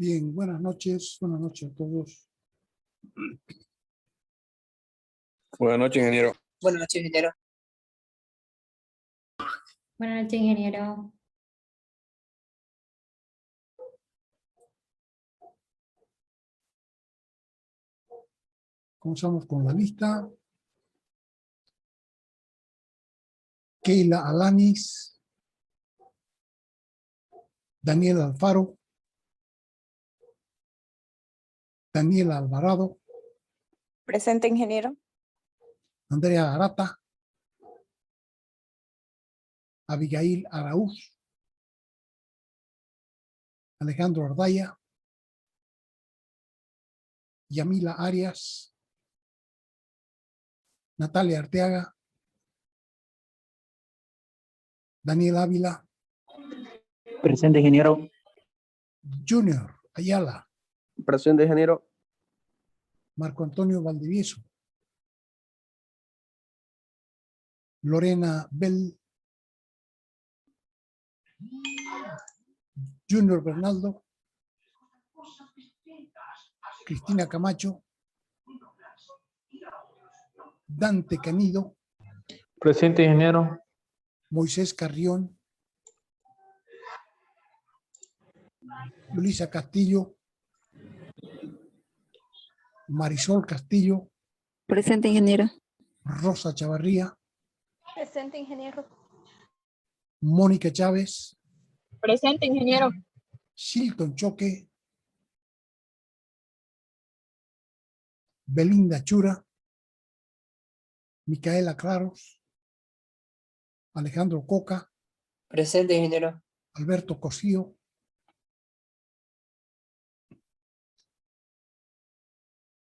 Bien, buenas noches a todos. Buenas noches, ingeniero. Buenas noches, ingeniero. Buenas noches, ingeniero. Comenzamos con la lista. Keila Alanis, Daniel Alfaro, Daniela Alvarado, Presente, ingeniero. Andrea Arata, Abigail Araúz, Alejandro Ardaya, Yamila Arias, Natalia Arteaga, Daniel Ávila, Presente, ingeniero. Junior Ayala, Presente, ingeniero. Marco Antonio Valdivieso, Lorena Bell, Junior Bernaldo, Cristina Camacho, Dante Canido, Presente, ingeniero. Moisés Carrión, Luisa Castillo, Marisol Castillo, Presente, ingeniero. Rosa Chavarría, Presente, ingeniero. Mónica Chávez, Presente, ingeniero. Shilton Choque, Belinda Chura, Micaela Claros, Alejandro Coca, Presente, ingeniero. Alberto Cosío,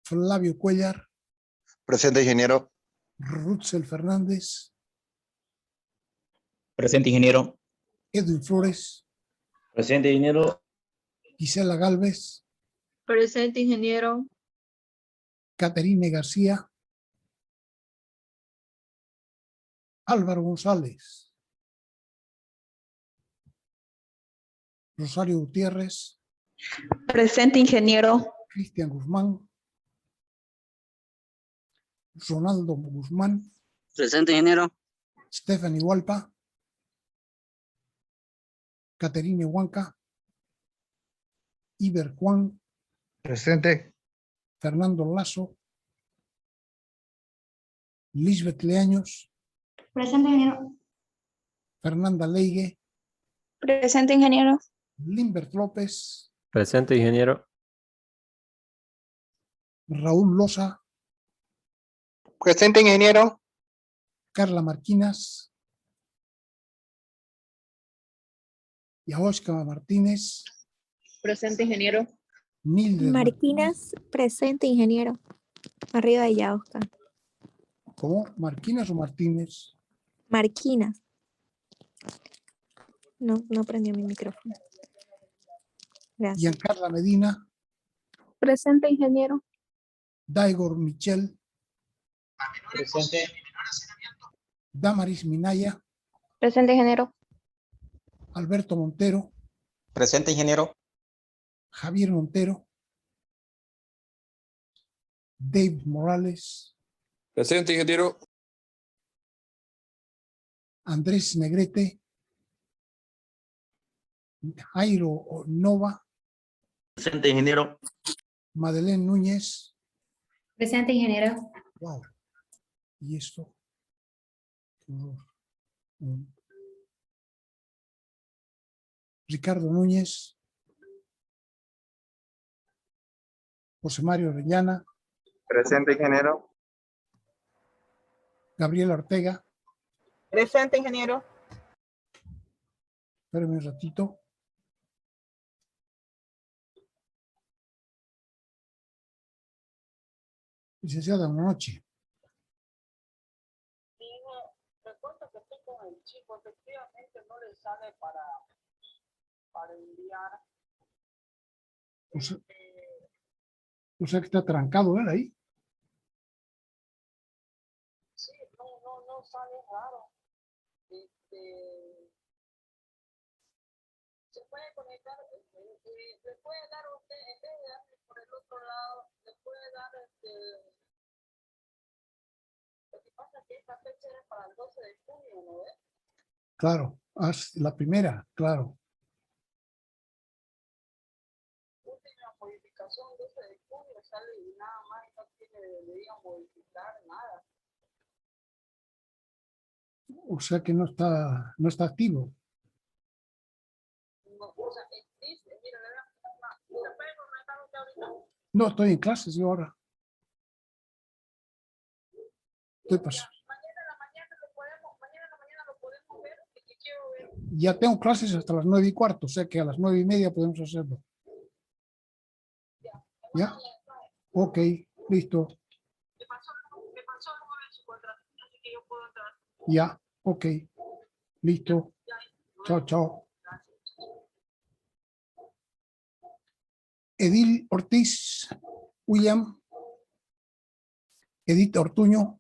Flavio Cuellar, Presente, ingeniero. Rutzel Fernández, Presente, ingeniero. Edwin Flores, Presente, ingeniero. Gisela Galvez, Presente, ingeniero. Caterine García, Álvaro González, Rosario Gutiérrez, Presente, ingeniero. Cristian Guzmán, Ronaldo Guzmán, Presente, ingeniero. Stephanie Hualpa, Caterine Huanca, Iber Juan, Presente. Fernando Lazo, Lisbeth Leaños, Presente, ingeniero. Fernanda Leigue, Presente, ingeniero. Limbert López, Presente, ingeniero. Raúl Loza, Presente, ingeniero. Carla Marquinas, Yahoshka Martínez, Presente, ingeniero. Mildred Marquinas, presente, ingeniero. Arriba de Yaosca. ¿Cómo? ¿Marquinas o Martínez? Marquinas. No prendió mi micrófono. Gracias. Giancarla Medina, Presente, ingeniero. Daigor Michel, Presente. Damaris Minaya, Presente, ingeniero. Alberto Montero, Presente, ingeniero. Javier Montero, Dave Morales, Presente, ingeniero. Andrés Negrete, Jairo Nova, Presente, ingeniero. Madeleine Núñez. Presente, ingeniero. Wow. ¿Y esto? Ricardo Núñez, José Mario Orellana, Presente, ingeniero. Gabriel Ortega. Presente, ingeniero. Espérame un ratito. Licenciada, buenas noches. Recuerdo que estoy con el chico, efectivamente no le sale para enviar. O sea que está trancado él ahí. Sí, no sale raro. puede conectar, le puede dar a usted, en vez de darle por el otro lado, le puede dar lo que pasa es que esta fecha era para el 12 de junio, ¿no ves? Claro, haz la primera, claro. Última modificación 12 de junio sale y nada más no tiene, debería modificar nada. O sea que no está activo. No, o sea, existe, mira, ¿se puede comentar usted ahorita? No, estoy en clases yo ahora. Estoy pasando. Mañana en la mañana lo podemos ver, que quiero ver. Ya tengo clases hasta las 9:15, o sea que a las 9:30 podemos hacerlo. ¿Ya? Ok, listo. Me pasó el número de su contrato, así que yo puedo entrar. Ya, ok. Listo. Chao, chao. Edil Ortiz, William, Edith Ortuño,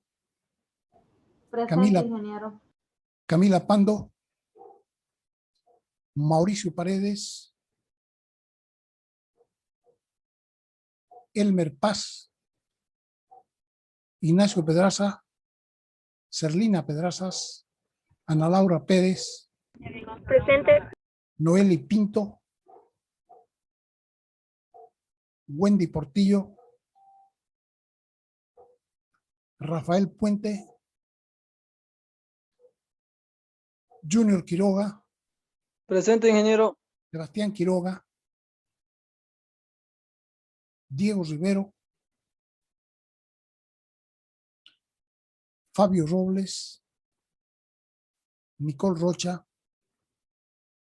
Camila, Camila Pando, Mauricio Paredes, Elmer Paz, Ignacio Pedraza, Serlina Pedrazas, Ana Laura Pérez, Presente. Noeli Pinto, Wendy Portillo, Rafael Puente, Junior Quiroga, Presente, ingeniero. Sebastián Quiroga, Diego Rivero, Fabio Robles, Nicole Rocha,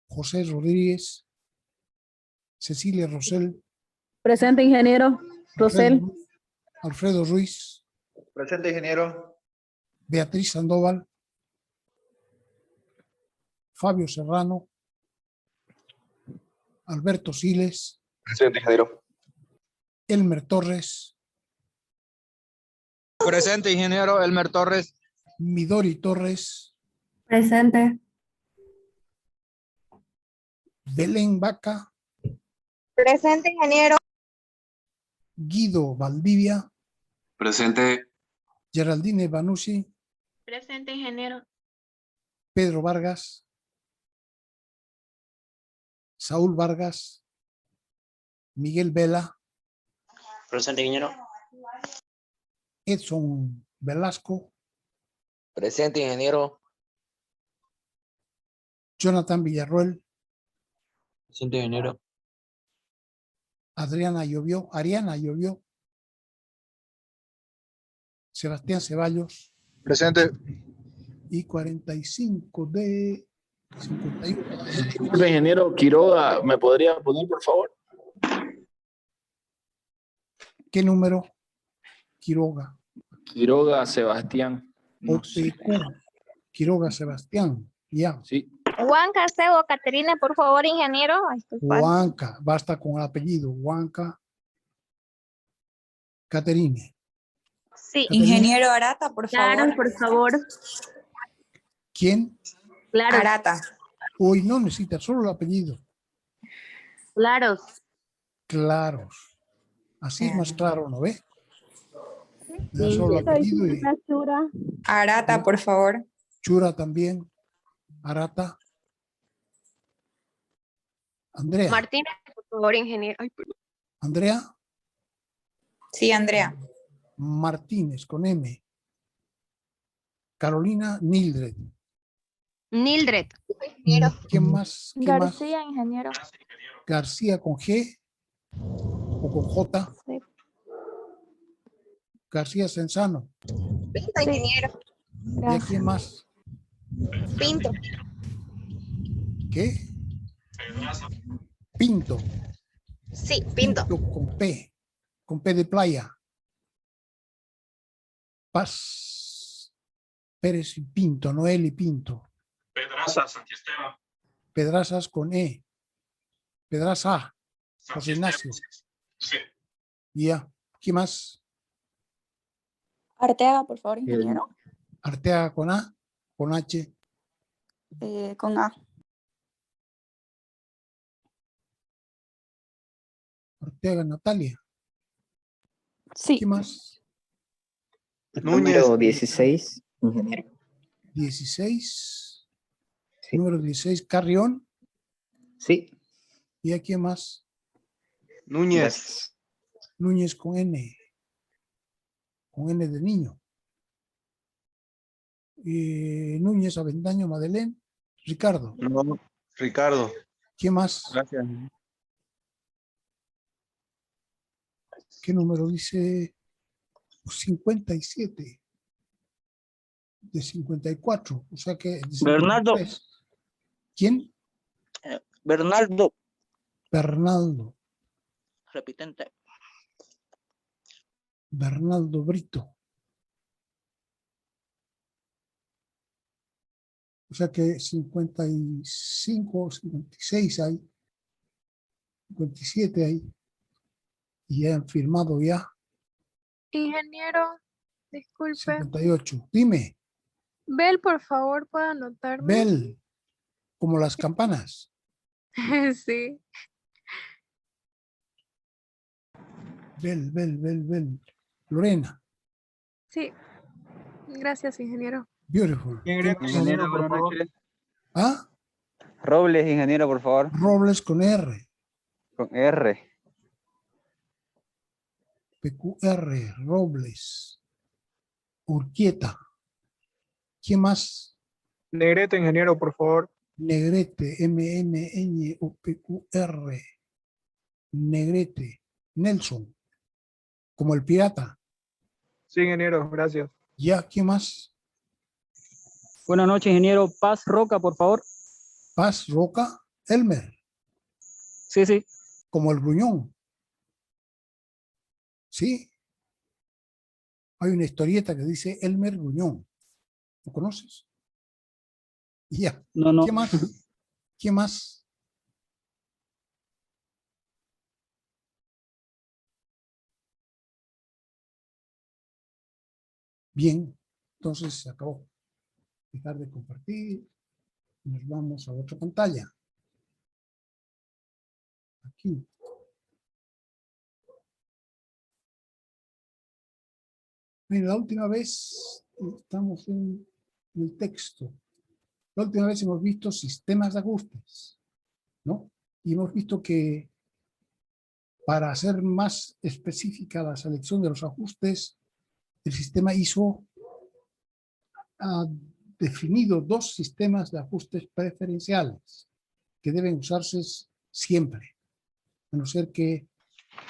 José Rodríguez, Cecilia Rosell, Presente, ingeniero. Rosel. Alfredo Ruiz, Presente, ingeniero. Beatriz Sandoval, Fabio Serrano, Alberto Siles, Presente, ingeniero. Elmer Torres, Presente, ingeniero. Elmer Torres. Midori Torres, Presente. Belén Vaca, Presente, ingeniero. Guido Valdivia, Presente. Geraldine Banucci, Presente, ingeniero. Pedro Vargas, Saúl Vargas, Miguel Vela, Presente, ingeniero. Edson Velasco, Presente, ingeniero. Jonathan Villarroel, Presente, ingeniero. Ariana Llovió, Sebastián Ceballos Presente. y 45 de 51. Ingeniero Quiroga, ¿me podría poner, por favor? ¿Qué número? Quiroga. Quiroga Sebastián. No sé. OPQ. Quiroga Sebastián. Ya. Sí. Juan Casego, Caterina, por favor, ingeniero. Huanca. Basta con el apellido. Huanca. Caterine. Sí. Ingeniero Arata, por Claro, favor. por favor. ¿Quién? Claro, Arata. Hoy no necesita solo el apellido. claro. Claros. Así es más claro, ¿no ve? Da Sí. solo el apellido y Arata, por favor. Chura también. Arata. Andrea. Martínez, por favor, ingeniero. Ay, perdón. Andrea Sí, Andrea. Martínez con M. Carolina Nildred. Nildred. ¿Quién más? ¿Quién más? Ingeniero. García con G o con J. Sí. García Senzano. Pinto, ingeniero. ¿Y a quién más? Pinto. ¿Qué? Pinto. Sí, Pinto. Con P. Con P de playa. Paz. Pérez y Pinto. Noel y Pinto. Pedraza, Santiesteban. Pedrazas con E. Pedraza. José Ignacio. Sí. Ya. ¿Quién más? Arteaga, por favor, ingeniero. Arteaga con A. Con H. Con A. Ortega Natalia. Sí. ¿Qué más? Número 16, ingeniero. 16. Sí. Número 16, Carrión. Sí. ¿Y a quién más? Núñez. Gracias. Núñez con N. Con N de niño. Núñez, Avendaño, Madeleine. Ricardo. No, Ricardo. ¿Quién más? Gracias. ¿Qué número dice? 57. De 54. O sea que... de Bernardo. 53. ¿Quién? Bernardo. Bernaldo. Repitente. Bernaldo Brito. O sea que 55, 56 hay. 57 hay. Y ya han firmado ya. Ingeniero, disculpe. 58. Dime, Bel, por favor, ¿puede anotarme? Bel, como las campanas. Sí. Bel. Lorena, Sí. Gracias, ingeniero. beautiful. Ingeniero, buenas noches. ¿Ah? Robles, ingeniero, por favor. Robles con R. Con R. PQR, Robles. Urquieta. ¿Quién más? Negrete, ingeniero, por favor. Negrete, MNNOPQR. Negrete. Nelson. Como el pirata. Sí, ingeniero, gracias. ¿Ya? ¿Quién más? Buenas noches, ingeniero. Paz Roca, por favor. Paz, Roca, Elmer. Sí, sí. Como el gruñón. ¿Sí? Hay una historieta que dice Elmer Gruñón. ¿Lo conoces? Ya. No. ¿Qué más? ¿Qué más? Bien. Entonces se acabó. Dejar de compartir. Nos vamos a otra pantalla. Aquí. Mira, la última vez estamos en el texto. La última vez hemos visto sistemas de ajustes, ¿no? Y hemos visto que para hacer más específica la selección de los ajustes, el sistema ISO ha definido dos sistemas de ajustes preferenciales que deben usarse siempre, a no ser que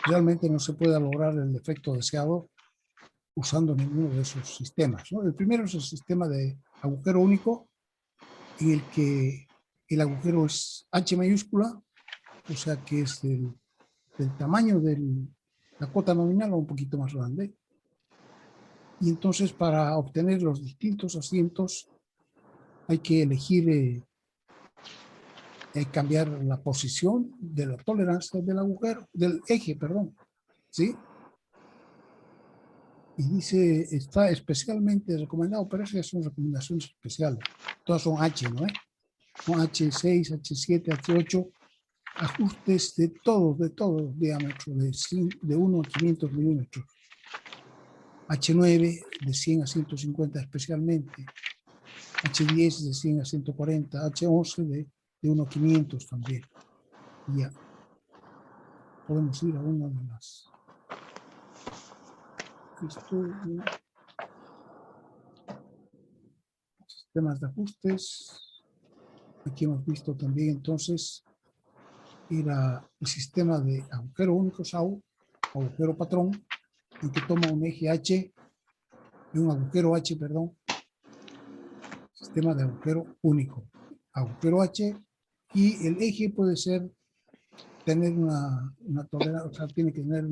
realmente no se pueda lograr el efecto deseado usando ninguno de esos sistemas, ¿no? El primero es el sistema de agujero único, en el que el agujero es H mayúscula, o sea que es del tamaño de la cuota nominal o un poquito más grande. Y entonces para obtener los distintos asientos hay que elegir, cambiar la posición de la tolerancia del agujero, del eje, perdón, ¿sí? Y dice, está especialmente recomendado, pero esas son recomendaciones especiales. Todas son H, ¿no? Son H6, H7, H8, ajustes de todos diámetros, de 1 a 500 milímetros. H9 de 100 a 150 especialmente. H10 de 100 a 140. H11 de 1 a 500 también. Y ya. Podemos ir a una de las... Sistemas de ajustes. Aquí hemos visto también entonces era el sistema de agujero único SAU, agujero patrón, en que toma un eje H y un agujero H, perdón, sistema de agujero único, agujero H, y el eje puede ser, tener una tolerancia, o sea, tiene que tener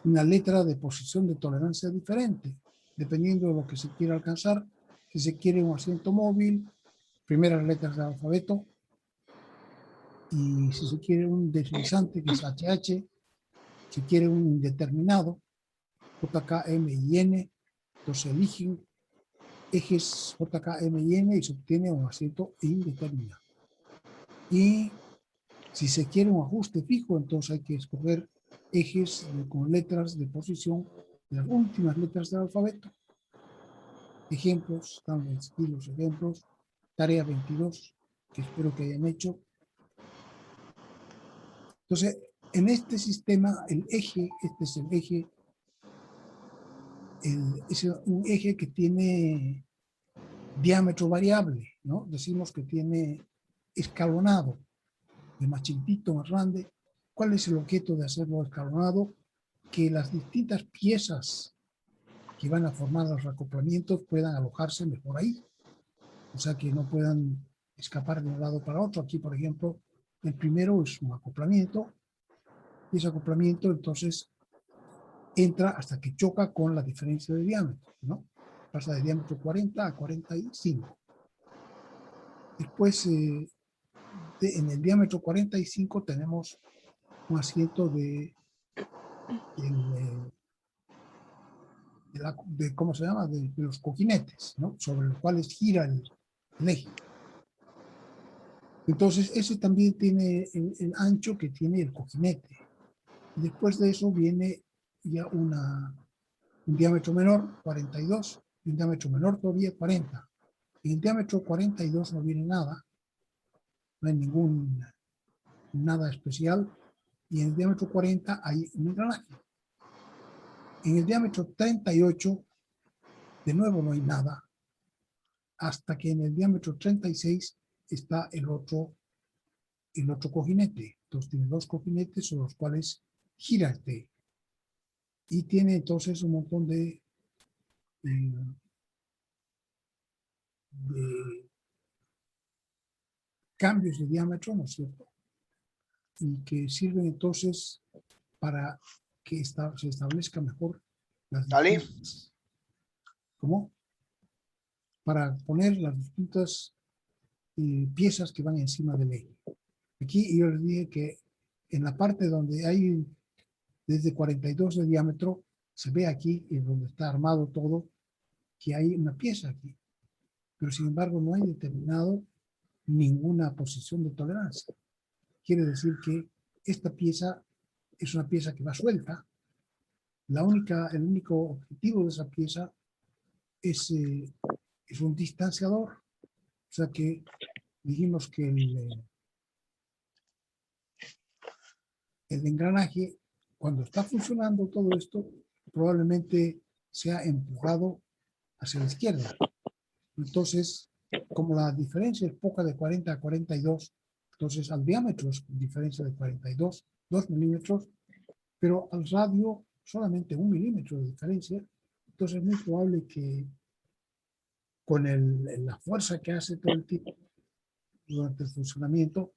una letra de posición de tolerancia diferente, dependiendo de lo que se quiera alcanzar. Si se quiere un asiento móvil, primeras letras del alfabeto, y si se quiere un deslizante, que es HH, si quiere un indeterminado, JK, M y N, entonces eligen ejes JK, M y N y se obtiene un asiento indeterminado. Y Si se quiere un ajuste fijo, entonces hay que escoger ejes con letras de posición de las últimas letras del alfabeto. Ejemplos, están aquí los ejemplos. Tarea 22, que espero que hayan hecho. Entonces, en este sistema, el eje, este es el eje, es un eje que tiene diámetro variable, ¿no? Decimos que tiene escalonado, de más chiquitito, más grande. ¿Cuál es el objeto de hacerlo escalonado? Que las distintas piezas que van a formar los acoplamientos puedan alojarse mejor ahí. O sea, que no puedan escapar de un lado para otro. Aquí, por ejemplo, el primero es un acoplamiento. Y ese acoplamiento, entonces, entra hasta que choca con la diferencia de diámetro, ¿no? Pasa de diámetro 40 a 45. Después, en el diámetro 45 tenemos un asiento ¿cómo se llama? De los cojinetes, ¿no? Sobre los cuales gira el eje. Entonces, ese también tiene el ancho que tiene el cojinete. Y después de eso viene ya un diámetro menor, 42, y un diámetro menor todavía, 40. En el diámetro 42 no viene nada, no hay nada especial, y en el diámetro 40 hay un engranaje. En el diámetro 38, de nuevo no hay nada, hasta que en el diámetro 36 está el otro cojinete. Entonces tiene dos cojinetes sobre los cuales gira este. Y tiene entonces un montón de cambios de diámetro, ¿no es cierto? Y que sirven entonces para que se establezca mejor las distintas, ¿cómo? Para poner las distintas piezas que van encima del eje. Aquí yo les dije que en la parte donde hay desde 42 de diámetro, se ve aquí, en donde está armado todo, que hay una pieza aquí. Pero sin embargo no hay determinado ninguna posición de tolerancia. Quiere decir que esta pieza es una pieza que va suelta. El único objetivo de esa pieza es un distanciador. O sea que dijimos que el engranaje, cuando está funcionando todo esto, probablemente sea empujado hacia la izquierda. Entonces, como la diferencia es poca de 40 a 42, entonces al diámetro es diferencia de 42, 2 milímetros, pero al radio solamente 1 milímetro de diferencia. Entonces es muy probable que con la fuerza que hace todo el tiempo durante el funcionamiento,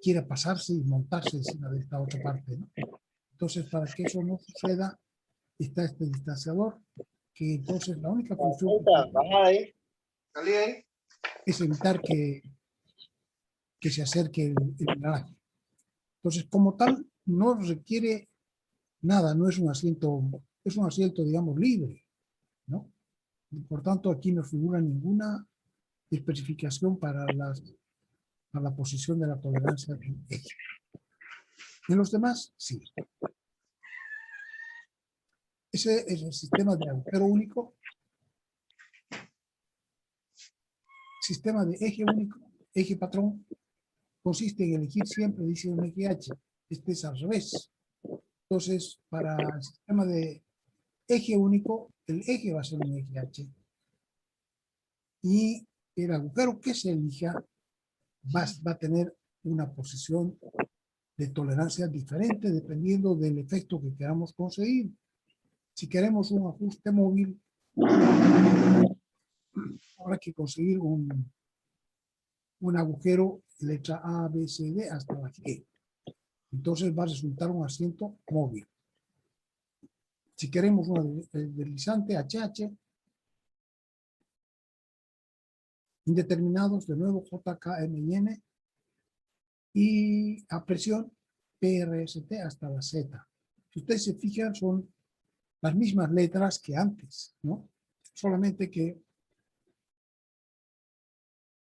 quiera pasarse y montarse encima de esta otra parte, ¿no? Entonces, para que eso no suceda, está este distanciador, que entonces la única función es evitar que se acerque el engranaje. Entonces, como tal, no requiere nada, no es un asiento, digamos, libre, ¿no? Y por tanto, aquí no figura ninguna especificación para la posición de la tolerancia del eje. En los demás, sí. Ese es el sistema de agujero único. Sistema de eje único, eje patrón, consiste en elegir siempre, dice un eje H. Este es al revés. Entonces, para el sistema de eje único, el eje va a ser un eje H. Y el agujero que se elija va a tener una posición de tolerancia diferente dependiendo del efecto que queramos conseguir. Si queremos un ajuste móvil, habrá que conseguir un agujero letra A, B, C, D hasta la G. Entonces va a resultar un asiento móvil. Si queremos un deslizante HH, indeterminados, de nuevo J, K, M y N, y a presión PRST hasta la Z. Si ustedes se fijan, son las mismas letras que antes, ¿no? Solamente que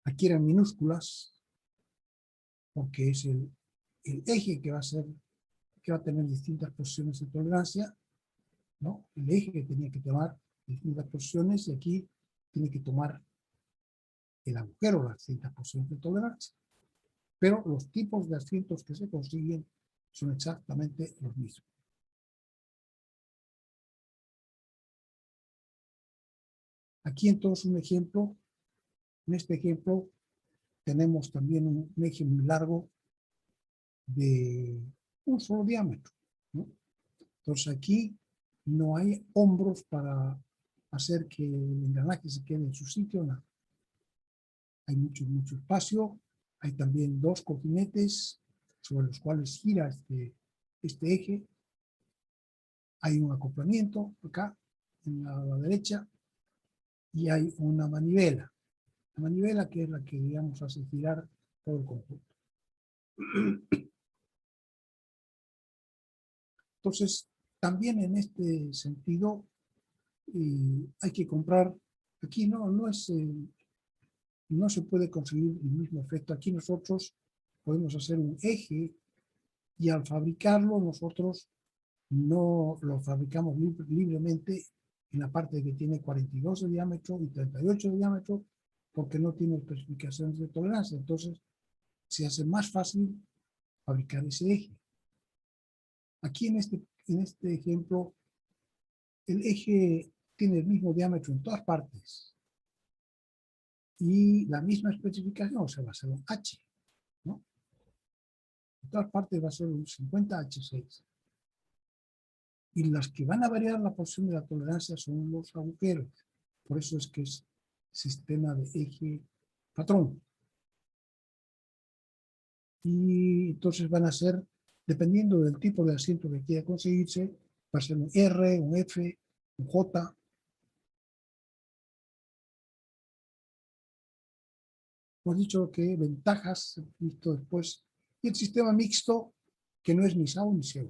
aquí eran minúsculas, porque es el eje que va a tener distintas posiciones de tolerancia, ¿no? El eje tenía que tomar distintas posiciones y aquí tiene que tomar el agujero las distintas posiciones de tolerancia. Pero los tipos de asientos que se consiguen son exactamente los mismos. Aquí entonces un ejemplo. En este ejemplo tenemos también un eje muy largo de un solo diámetro, ¿no? Entonces aquí no hay hombros para hacer que el engranaje se quede en su sitio, no. Hay mucho espacio. Hay también dos cojinetes sobre los cuales gira este eje. Hay un acoplamiento acá en la derecha y hay una manivela. La manivela que es la que, digamos, hace girar todo el conjunto. Entonces, también en este sentido, hay que comprar, aquí no se puede conseguir el mismo efecto. Aquí nosotros podemos hacer un eje y al fabricarlo nosotros no lo fabricamos libremente en la parte que tiene 42 de diámetro y 38 de diámetro porque no tiene especificaciones de tolerancia. Entonces se hace más fácil fabricar ese eje. Aquí en este ejemplo el eje tiene el mismo diámetro en todas partes y la misma especificación, o sea, va a ser un H, ¿no? En todas partes va a ser un 50H6. Y las que van a variar la posición de la tolerancia son los agujeros. Por eso es que es sistema de eje patrón. Y entonces van a ser, dependiendo del tipo de asiento que quiera conseguirse, va a ser un R, un F, un J. Hemos dicho que ventajas, visto después, y el sistema mixto, que no es ni SAO ni SEO,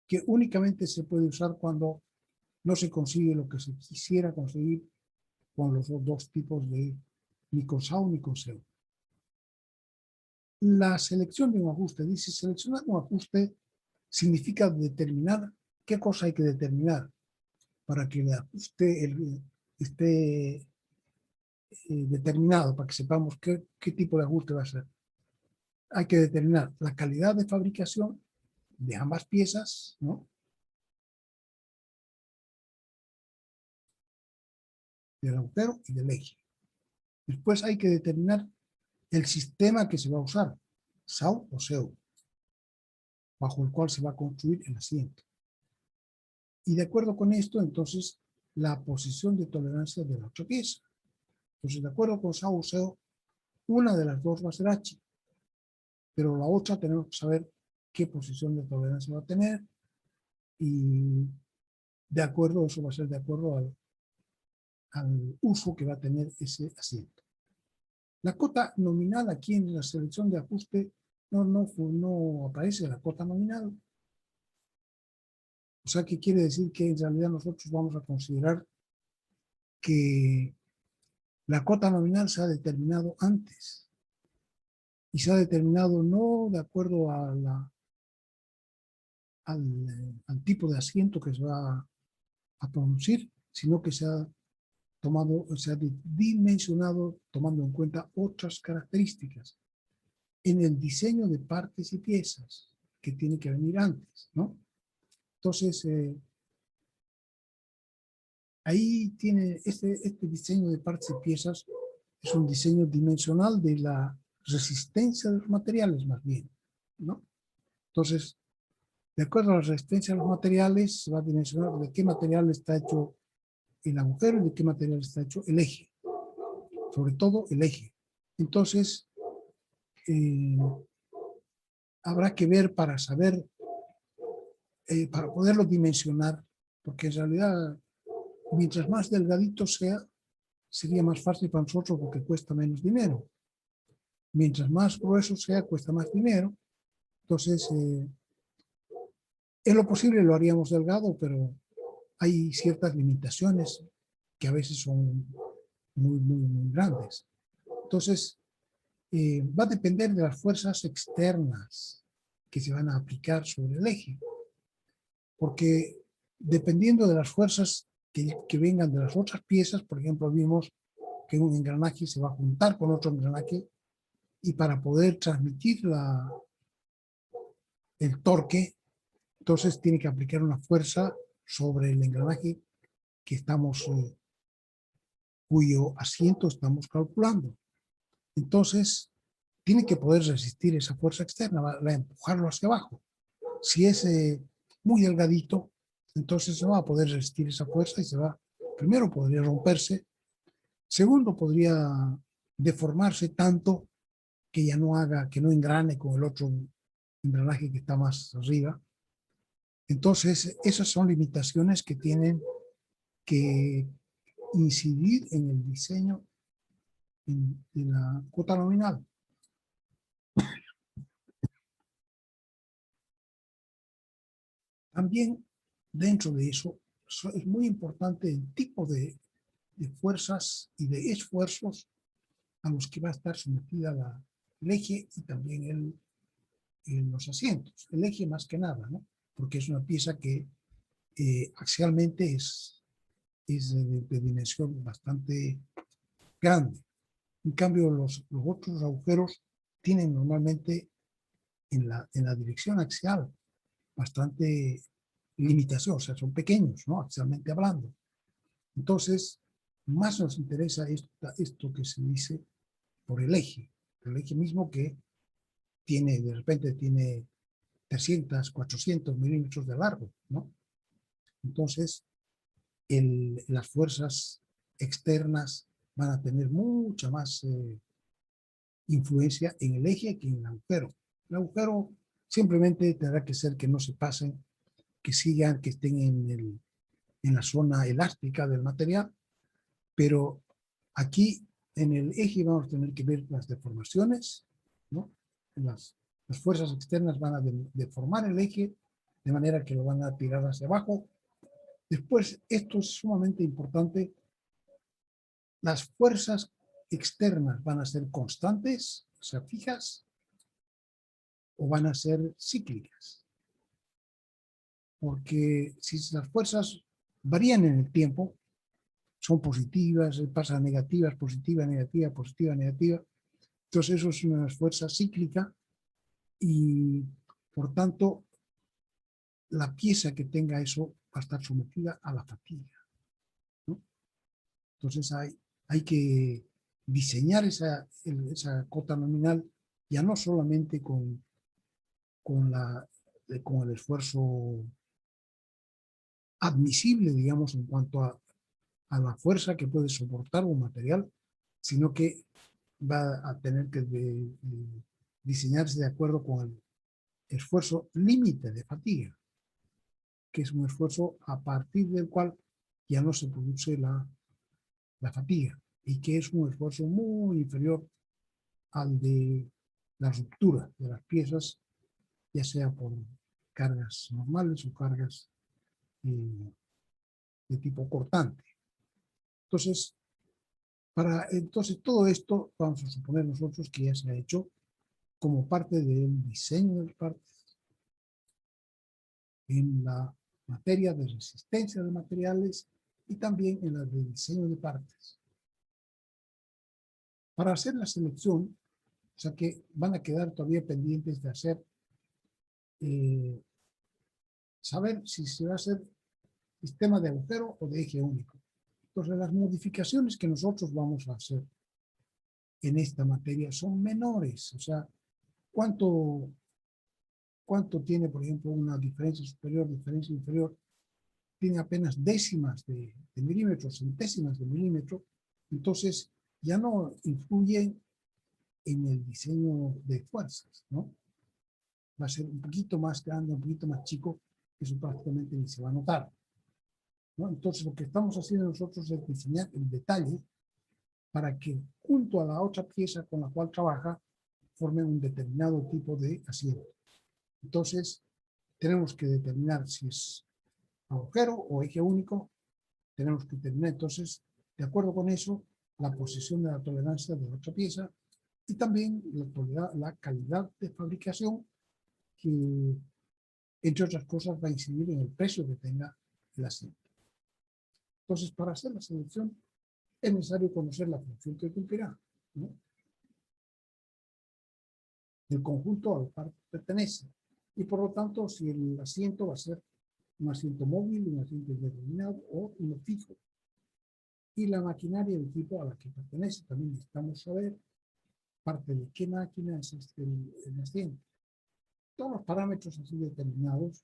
que únicamente se puede usar cuando no se consigue lo que se quisiera conseguir con los dos tipos de ni con SAO ni con SEO. La selección de un ajuste, dice seleccionar un ajuste significa determinar qué cosa hay que determinar para que el ajuste esté determinado, para que sepamos qué tipo de ajuste va a ser. Hay que determinar la calidad de fabricación de ambas piezas, ¿no? Del agujero y del eje. Después hay que determinar el sistema que se va a usar, SAO o SEO, bajo el cual se va a construir el asiento. Y de acuerdo con esto, entonces, la posición de tolerancia de la otra pieza. Entonces, de acuerdo con SAO o SEO, una de las dos va a ser H, pero la otra tenemos que saber qué posición de tolerancia va a tener y de acuerdo, eso va a ser de acuerdo al uso que va a tener ese asiento. La cota nominal aquí en la selección de ajuste no aparece la cota nominal. O sea, que quiere decir que en realidad nosotros vamos a considerar que la cota nominal se ha determinado antes. Y se ha determinado no de acuerdo a al tipo de asiento que se va a producir, sino que se ha dimensionado tomando en cuenta otras características en el diseño de partes y piezas que tiene que venir antes, ¿no? Entonces, ahí tiene este diseño de partes y piezas, es un diseño dimensional de la resistencia de los materiales más bien, ¿no? Entonces, de acuerdo a la resistencia de los materiales, se va a dimensionar de qué material está hecho el agujero y de qué material está hecho el eje. Sobre todo el eje. Entonces, habrá que ver para saber, para poderlo dimensionar, porque en realidad, mientras más delgadito sea, sería más fácil para nosotros porque cuesta menos dinero. Mientras más grueso sea, cuesta más dinero. Entonces, en lo posible lo haríamos delgado, pero hay ciertas limitaciones que a veces son muy grandes. Entonces, va a depender de las fuerzas externas que se van a aplicar sobre el eje. Porque dependiendo de las fuerzas que vengan de las otras piezas, por ejemplo, vimos que un engranaje se va a juntar con otro engranaje y para poder transmitir el torque, entonces tiene que aplicar una fuerza sobre el engranaje que estamos, cuyo asiento estamos calculando. Entonces, tiene que poder resistir esa fuerza externa, va a empujarlo hacia abajo. Si es muy delgadito, entonces no va a poder resistir esa fuerza y primero podría romperse, segundo podría deformarse tanto que ya que no engrane con el otro engranaje que está más arriba. Entonces, esas son limitaciones que tienen que incidir en el diseño de la cuota nominal. También dentro de eso es muy importante el tipo de fuerzas y de esfuerzos a los que va a estar sometida el eje y también los asientos. El eje más que nada, ¿no? Porque es una pieza que axialmente es de dimensión bastante grande. En cambio, los otros agujeros tienen normalmente en la dirección axial bastante limitación, o sea, son pequeños, ¿no? Axialmente hablando. Entonces, más nos interesa esto que se dice por el eje mismo que de repente tiene 300, 400 milímetros de largo, ¿no? Entonces, las fuerzas externas van a tener mucha más influencia en el eje que en el agujero. El agujero simplemente tendrá que ser que no se pasen, que sigan, que estén en la zona elástica del material, pero aquí en el eje vamos a tener que ver las deformaciones, ¿no? Las fuerzas externas van a deformar el eje de manera que lo van a tirar hacia abajo. Después, esto es sumamente importante, las fuerzas externas van a ser constantes, o sea, fijas, o van a ser cíclicas. Porque si las fuerzas varían en el tiempo, son positivas, pasan negativas, positiva, negativa, positiva, negativa, entonces eso es una fuerza cíclica y por tanto la pieza que tenga eso va a estar sometida a la fatiga, ¿no? Entonces hay que diseñar esa cota nominal ya no solamente con el esfuerzo admisible, digamos, en cuanto a la fuerza que puede soportar un material, sino que va a tener que diseñarse de acuerdo con el esfuerzo límite de fatiga, que es un esfuerzo a partir del cual ya no se produce la fatiga, y que es un esfuerzo muy inferior al de la ruptura de las piezas, ya sea por cargas normales o cargas de tipo cortante. Entonces, todo esto vamos a suponer nosotros que ya se ha hecho como parte del diseño de partes en la materia de resistencia de materiales y también en la de diseño de partes. Para hacer la selección, o sea que van a quedar todavía pendientes de hacer, saber si se va a hacer sistema de agujero o de eje único. Entonces, las modificaciones que nosotros vamos a hacer en esta materia son menores. O sea, ¿cuánto tiene, por ejemplo, una diferencia superior, diferencia inferior? Tiene apenas décimas de milímetro, centésimas de milímetro. Entonces, ya no influyen en el diseño de fuerzas, ¿no? Va a ser un poquito más grande, un poquito más chico, eso prácticamente ni se va a notar, ¿no? Entonces, lo que estamos haciendo nosotros es diseñar el detalle para que junto a la otra pieza con la cual trabaja forme un determinado tipo de asiento. Entonces, tenemos que determinar si es agujero o eje único. Tenemos que determinar entonces, de acuerdo con eso, la posición de la tolerancia de la otra pieza y también la calidad de fabricación que, entre otras cosas, va a incidir en el precio que tenga el asiento. Entonces, para hacer la selección, es necesario conocer la función que cumplirá, ¿no?, del conjunto al cual pertenece. Y por lo tanto, si el asiento va a ser un asiento móvil, un asiento indeterminado o uno fijo. Y la maquinaria del tipo a la que pertenece. También necesitamos saber parte de qué máquina es el asiento. Todos los parámetros así determinados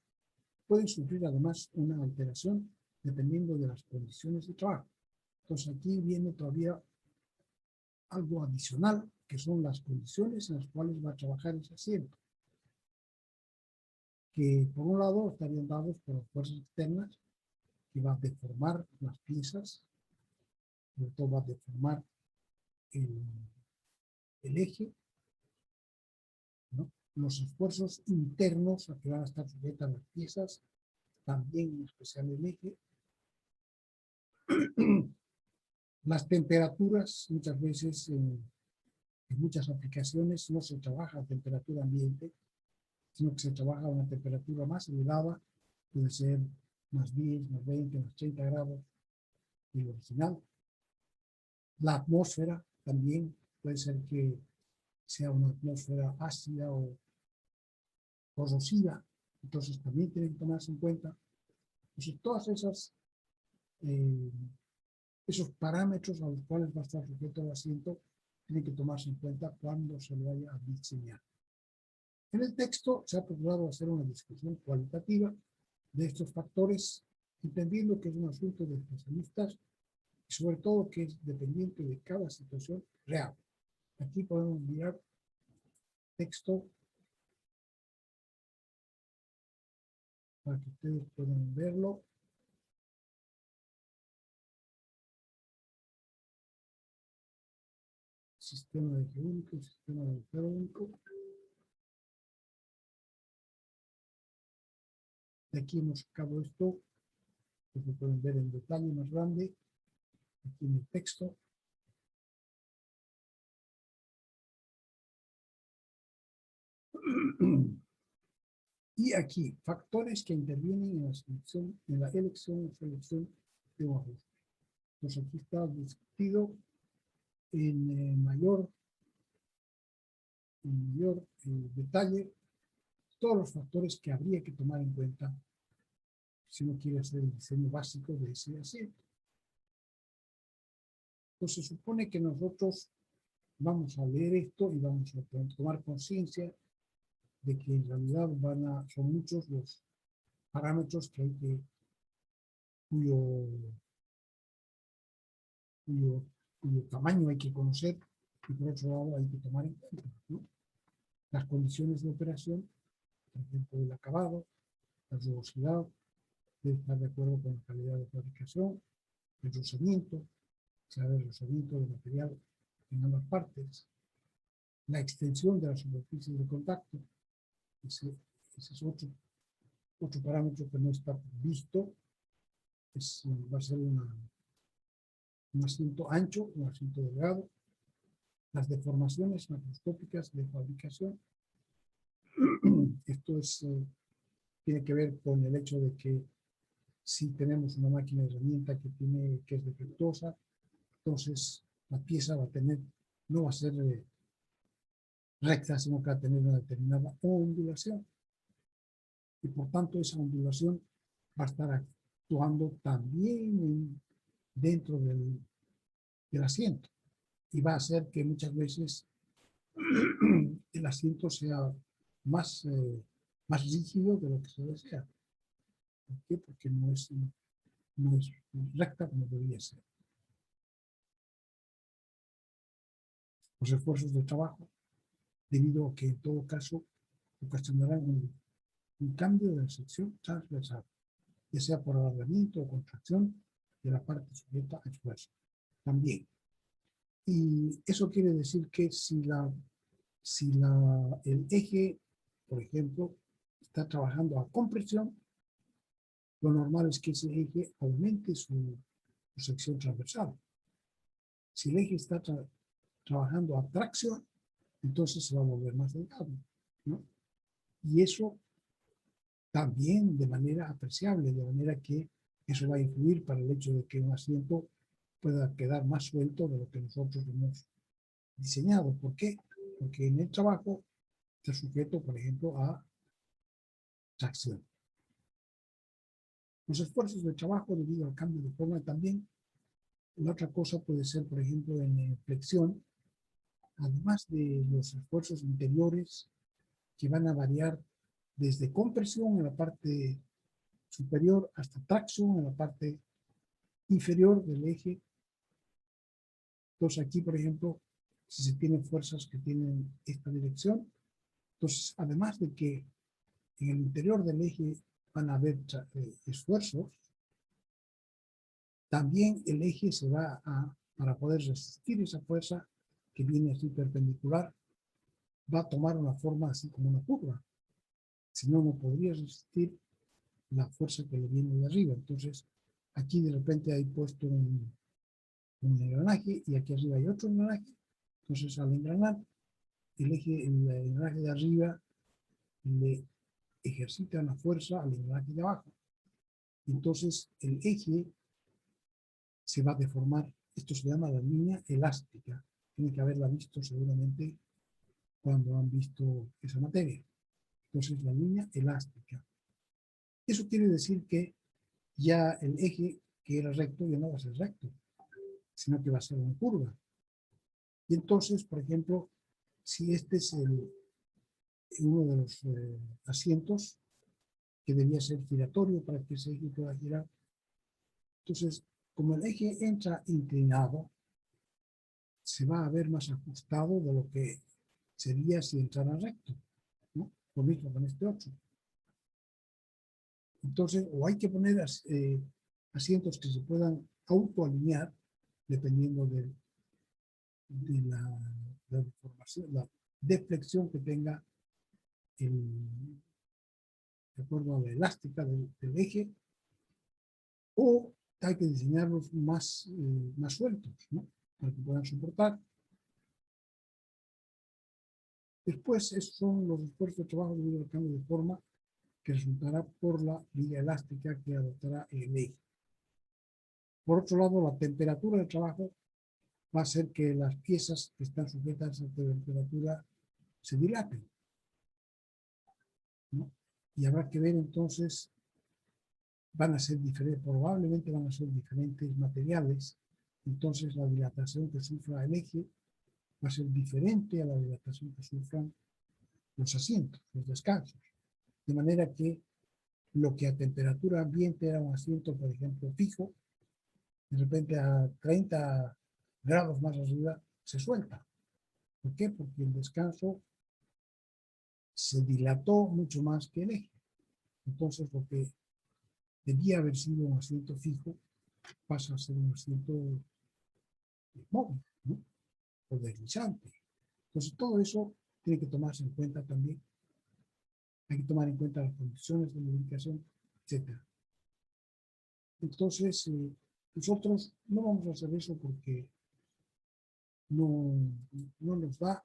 pueden sufrir además una alteración dependiendo de las condiciones de trabajo. Entonces aquí viene todavía algo adicional, que son las condiciones en las cuales va a trabajar ese asiento, que por un lado estarían dados por las fuerzas externas, que va a deformar las piezas, sobre todo va a deformar el eje, ¿no? Los esfuerzos internos a que van a estar sujetas las piezas, también en especial el eje. Las temperaturas, muchas veces en muchas aplicaciones no se trabaja a temperatura ambiente, sino que se trabaja a una temperatura más elevada, puede ser más 10, más 20, más 30 grados de lo original. La atmósfera también puede ser que sea una atmósfera ácida o corrosiva, entonces también tienen que tomarse en cuenta. Entonces, todas esos parámetros a los cuales va a estar sujeto el asiento tienen que tomarse en cuenta cuando se lo vaya a diseñar. En el texto se ha procurado hacer una discusión cualitativa de estos factores, entendiendo que es un asunto de especialistas y sobre todo que es dependiente de cada situación real. Aquí podemos mirar texto para que ustedes puedan verlo. Sistema de eje único, sistema de agujero único. De aquí hemos sacado esto, que se pueden ver en detalle más grande, aquí en el texto. Y aquí, factores que intervienen en la selección, en la elección o selección de un ajuste. Entonces aquí está discutido en mayor detalle todos los factores que habría que tomar en cuenta si uno quiere hacer el diseño básico de ese asiento. Entonces se supone que nosotros vamos a leer esto y vamos a tomar conciencia de que en realidad son muchos los parámetros que hay que, cuyo tamaño hay que conocer y por otro lado hay que tomar en cuenta, ¿no? Las condiciones de operación, por ejemplo, el acabado, la rugosidad, debe estar de acuerdo con la calidad de fabricación, el rozamiento, saber el rozamiento del material en ambas partes, la extensión de la superficie de contacto, ese es otro parámetro que no está visto, va a ser un asiento ancho, un asiento delgado, las deformaciones macroscópicas de fabricación. Esto tiene que ver con el hecho de que si tenemos una máquina de herramienta que es defectuosa, entonces la pieza no va a ser recta, sino que va a tener una determinada ondulación. Y por tanto esa ondulación va a estar actuando también dentro del asiento. Y va a hacer que muchas veces el asiento sea más rígido de lo que se desea. ¿Por qué? Porque no es recta como debería ser. Los esfuerzos de trabajo, debido a que en todo caso ocasionarán un cambio de la sección transversal, ya sea por alargamiento o contracción de la parte sujeta a esfuerzo. También. Y eso quiere decir que si el eje, por ejemplo, está trabajando a compresión, lo normal es que ese eje aumente su sección transversal. Si el eje está trabajando a tracción, entonces se va a volver más delgado, ¿no? Y eso también de manera apreciable, de manera que eso va a influir para el hecho de que un asiento pueda quedar más suelto de lo que nosotros hemos diseñado. ¿Por qué? Porque en el trabajo está sujeto, por ejemplo, a tracción. Los esfuerzos de trabajo debido al cambio de forma también. La otra cosa puede ser, por ejemplo, en flexión, además de los esfuerzos interiores que van a variar desde compresión en la parte superior hasta tracción en la parte inferior del eje. Entonces aquí, por ejemplo, si se tienen fuerzas que tienen esta dirección, entonces además de que en el interior del eje van a haber esfuerzos, también el eje se va a, para poder resistir esa fuerza que viene así perpendicular, va a tomar una forma así como una curva. Si no, no podría resistir la fuerza que le viene de arriba. Entonces, aquí de repente hay puesto un engranaje y aquí arriba hay otro engranaje. Entonces, al engranar, el engranaje de arriba le ejercita una fuerza al engranaje de abajo. Entonces, el eje se va a deformar. Esto se llama la línea elástica. Tienen que haberla visto seguramente cuando han visto esa materia. Entonces, la línea elástica. Eso quiere decir que ya el eje que era recto ya no va a ser recto, sino que va a ser una curva. Y entonces, por ejemplo, si este es uno de los asientos que debía ser giratorio para que ese eje pueda girar, entonces, como el eje entra inclinado, se va a ver más ajustado de lo que sería si entrara recto, ¿no? Lo mismo con este otro. Entonces, o hay que poner asientos que se puedan autoalinear dependiendo de la deformación, la deflexión que tenga de acuerdo a la elástica del eje, o hay que diseñarlos más sueltos, ¿no? Para que puedan soportar. Después, esos son los esfuerzos de trabajo debido al cambio de forma que resultará por la liga elástica que adoptará el eje. Por otro lado, la temperatura del trabajo va a hacer que las piezas que están sujetas a temperatura se dilaten, ¿no? Y habrá que ver entonces, van a ser diferentes, probablemente van a ser diferentes materiales, entonces la dilatación que sufra el eje va a ser diferente a la dilatación que sufran los asientos, los descansos. De manera que lo que a temperatura ambiente era un asiento, por ejemplo, fijo, de repente a 30 grados más arriba se suelta. ¿Por qué? Porque el descanso se dilató mucho más que el eje. Entonces lo que debía haber sido un asiento fijo pasa a ser un asiento móvil, ¿no? O deslizante. Entonces todo eso tiene que tomarse en cuenta también. Hay que tomar en cuenta las condiciones de lubricación, etc. Entonces, nosotros no vamos a hacer eso porque no nos da,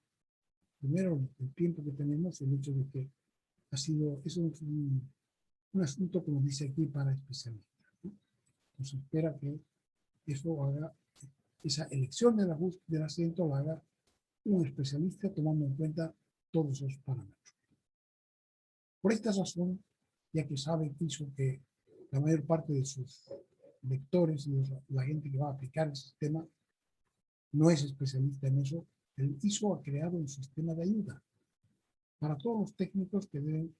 primero, el tiempo que tenemos, el hecho de que es un asunto, como dice aquí, para especialistas, ¿no? Nos espera que eso haga, esa elección del asiento la haga un especialista tomando en cuenta todos esos parámetros. Por esta razón, ya que sabe que la mayor parte de sus lectores y la gente que va a aplicar el sistema no es especialista en eso, el ISO ha creado un sistema de ayuda para todos los técnicos que deben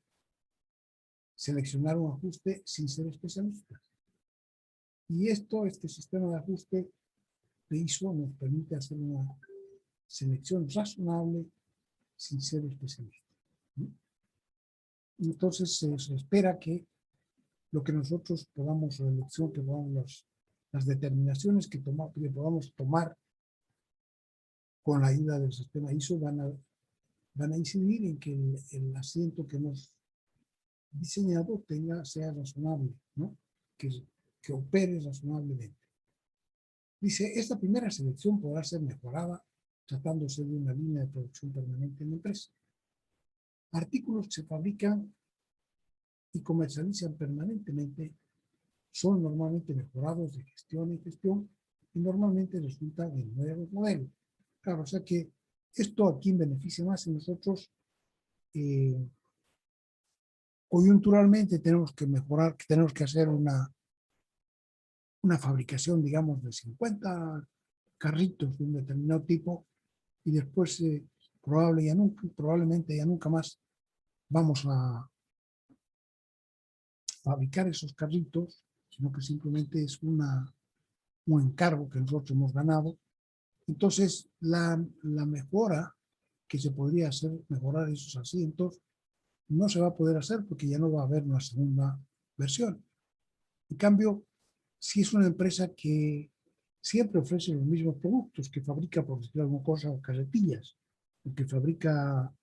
seleccionar un ajuste sin ser especialistas. Y este sistema de ajuste de ISO nos permite hacer una selección razonable sin ser especialista, ¿no? Entonces se espera que lo que nosotros podamos, la elección que podamos, las determinaciones que podamos tomar con la ayuda del sistema ISO van a incidir en que el asiento que hemos diseñado sea razonable, ¿no? Que opere razonablemente. Dice, esta primera selección podrá ser mejorada tratándose de una línea de producción permanente en la empresa. Artículos que se fabrican y comercializan permanentemente son normalmente mejorados de gestión en gestión y normalmente resulta de nuevos modelos. Claro, o sea que esto a quien beneficia más en nosotros. Coyunturalmente tenemos que mejorar, tenemos que hacer una fabricación, digamos, de 50 carritos de un determinado tipo y después probablemente ya nunca más vamos a fabricar esos carritos, sino que simplemente es un encargo que nosotros hemos ganado. Entonces, la mejora que se podría hacer, mejorar esos asientos, no se va a poder hacer porque ya no va a haber una segunda versión. En cambio, si es una empresa que siempre ofrece los mismos productos, que fabrica, por decir alguna cosa, carretillas, o que fabrica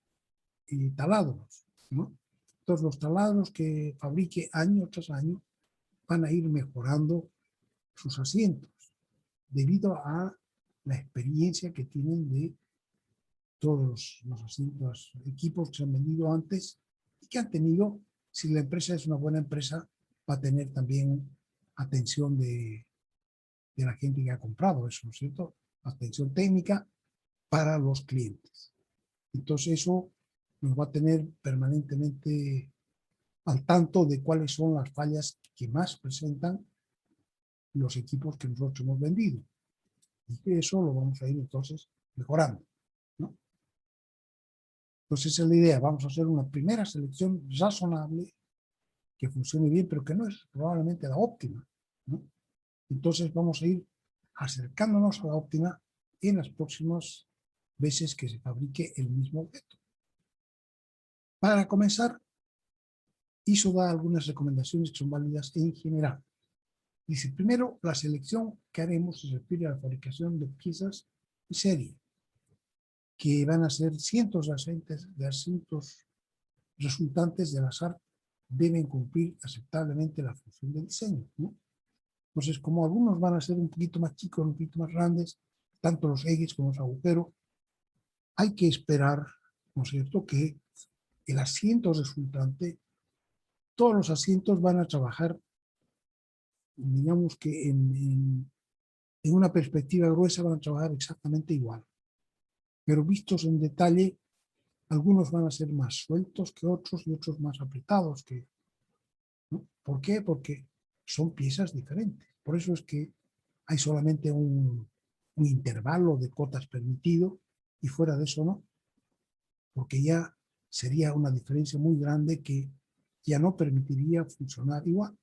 taladros, ¿no? Entonces, los taladros que fabrique año tras año van a ir mejorando sus asientos debido a la experiencia que tienen de todos los asientos, equipos que se han vendido antes y que han tenido, si la empresa es una buena empresa, va a tener también atención de la gente que ha comprado eso, ¿no es cierto? Atención técnica para los clientes. Entonces eso nos va a tener permanentemente al tanto de cuáles son las fallas que más presentan los equipos que nosotros hemos vendido. Y eso lo vamos a ir entonces mejorando, ¿no? Entonces esa es la idea. Vamos a hacer una primera selección razonable que funcione bien, pero que no es probablemente la óptima, ¿no? Entonces vamos a ir acercándonos a la óptima en las próximas veces que se fabrique el mismo objeto. Para comenzar, ISO da algunas recomendaciones que son válidas en general. Dice, primero, la selección que haremos se refiere a la fabricación de piezas en serie, que van a ser cientos de asientos resultantes del azar, deben cumplir aceptablemente la función de diseño, ¿no? Entonces, como algunos van a ser un poquito más chicos, un poquito más grandes, tanto los ejes como los agujeros, hay que esperar, ¿no es cierto?, que el asiento resultante, todos los asientos van a trabajar, digamos que en una perspectiva gruesa van a trabajar exactamente igual. Pero vistos en detalle, algunos van a ser más sueltos que otros y otros más apretados que, ¿no? ¿Por qué? Porque son piezas diferentes. Por eso es que hay solamente un intervalo de cotas permitido y fuera de eso no. Porque ya sería una diferencia muy grande que ya no permitiría funcionar igual.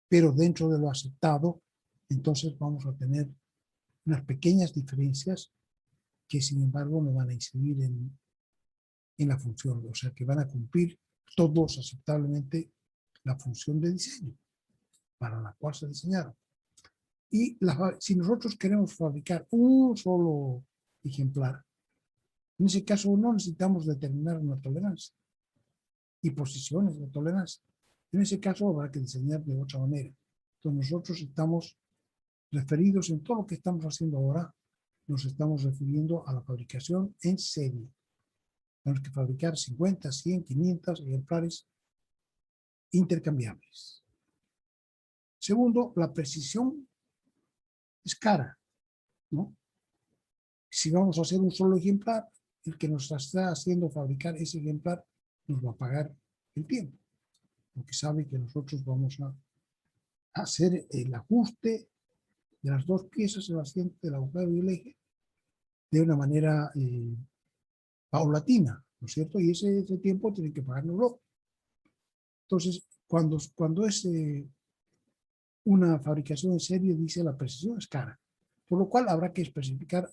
Pero dentro de lo aceptado, entonces vamos a tener unas pequeñas diferencias que sin embargo no van a incidir en la función, o sea que van a cumplir todos aceptablemente la función de diseño para la cual se diseñaron. Y si nosotros queremos fabricar un solo ejemplar, en ese caso no necesitamos determinar una tolerancia y posiciones de tolerancia. En ese caso habrá que diseñar de otra manera. Entonces nosotros estamos referidos en todo lo que estamos haciendo ahora, nos estamos refiriendo a la fabricación en serie. Tenemos que fabricar 50, 100, 500 ejemplares intercambiables. Segundo, la precisión es cara, ¿no? Si vamos a hacer un solo ejemplar, el que nos está haciendo fabricar ese ejemplar nos va a pagar el tiempo, porque sabe que nosotros vamos a hacer el ajuste de las dos piezas, el asiento, el agujero y el eje, de una manera paulatina, ¿no es cierto? Y ese tiempo tienen que pagárnoslo. Entonces, cuando es una fabricación en serie, dice la precisión es cara, por lo cual habrá que especificar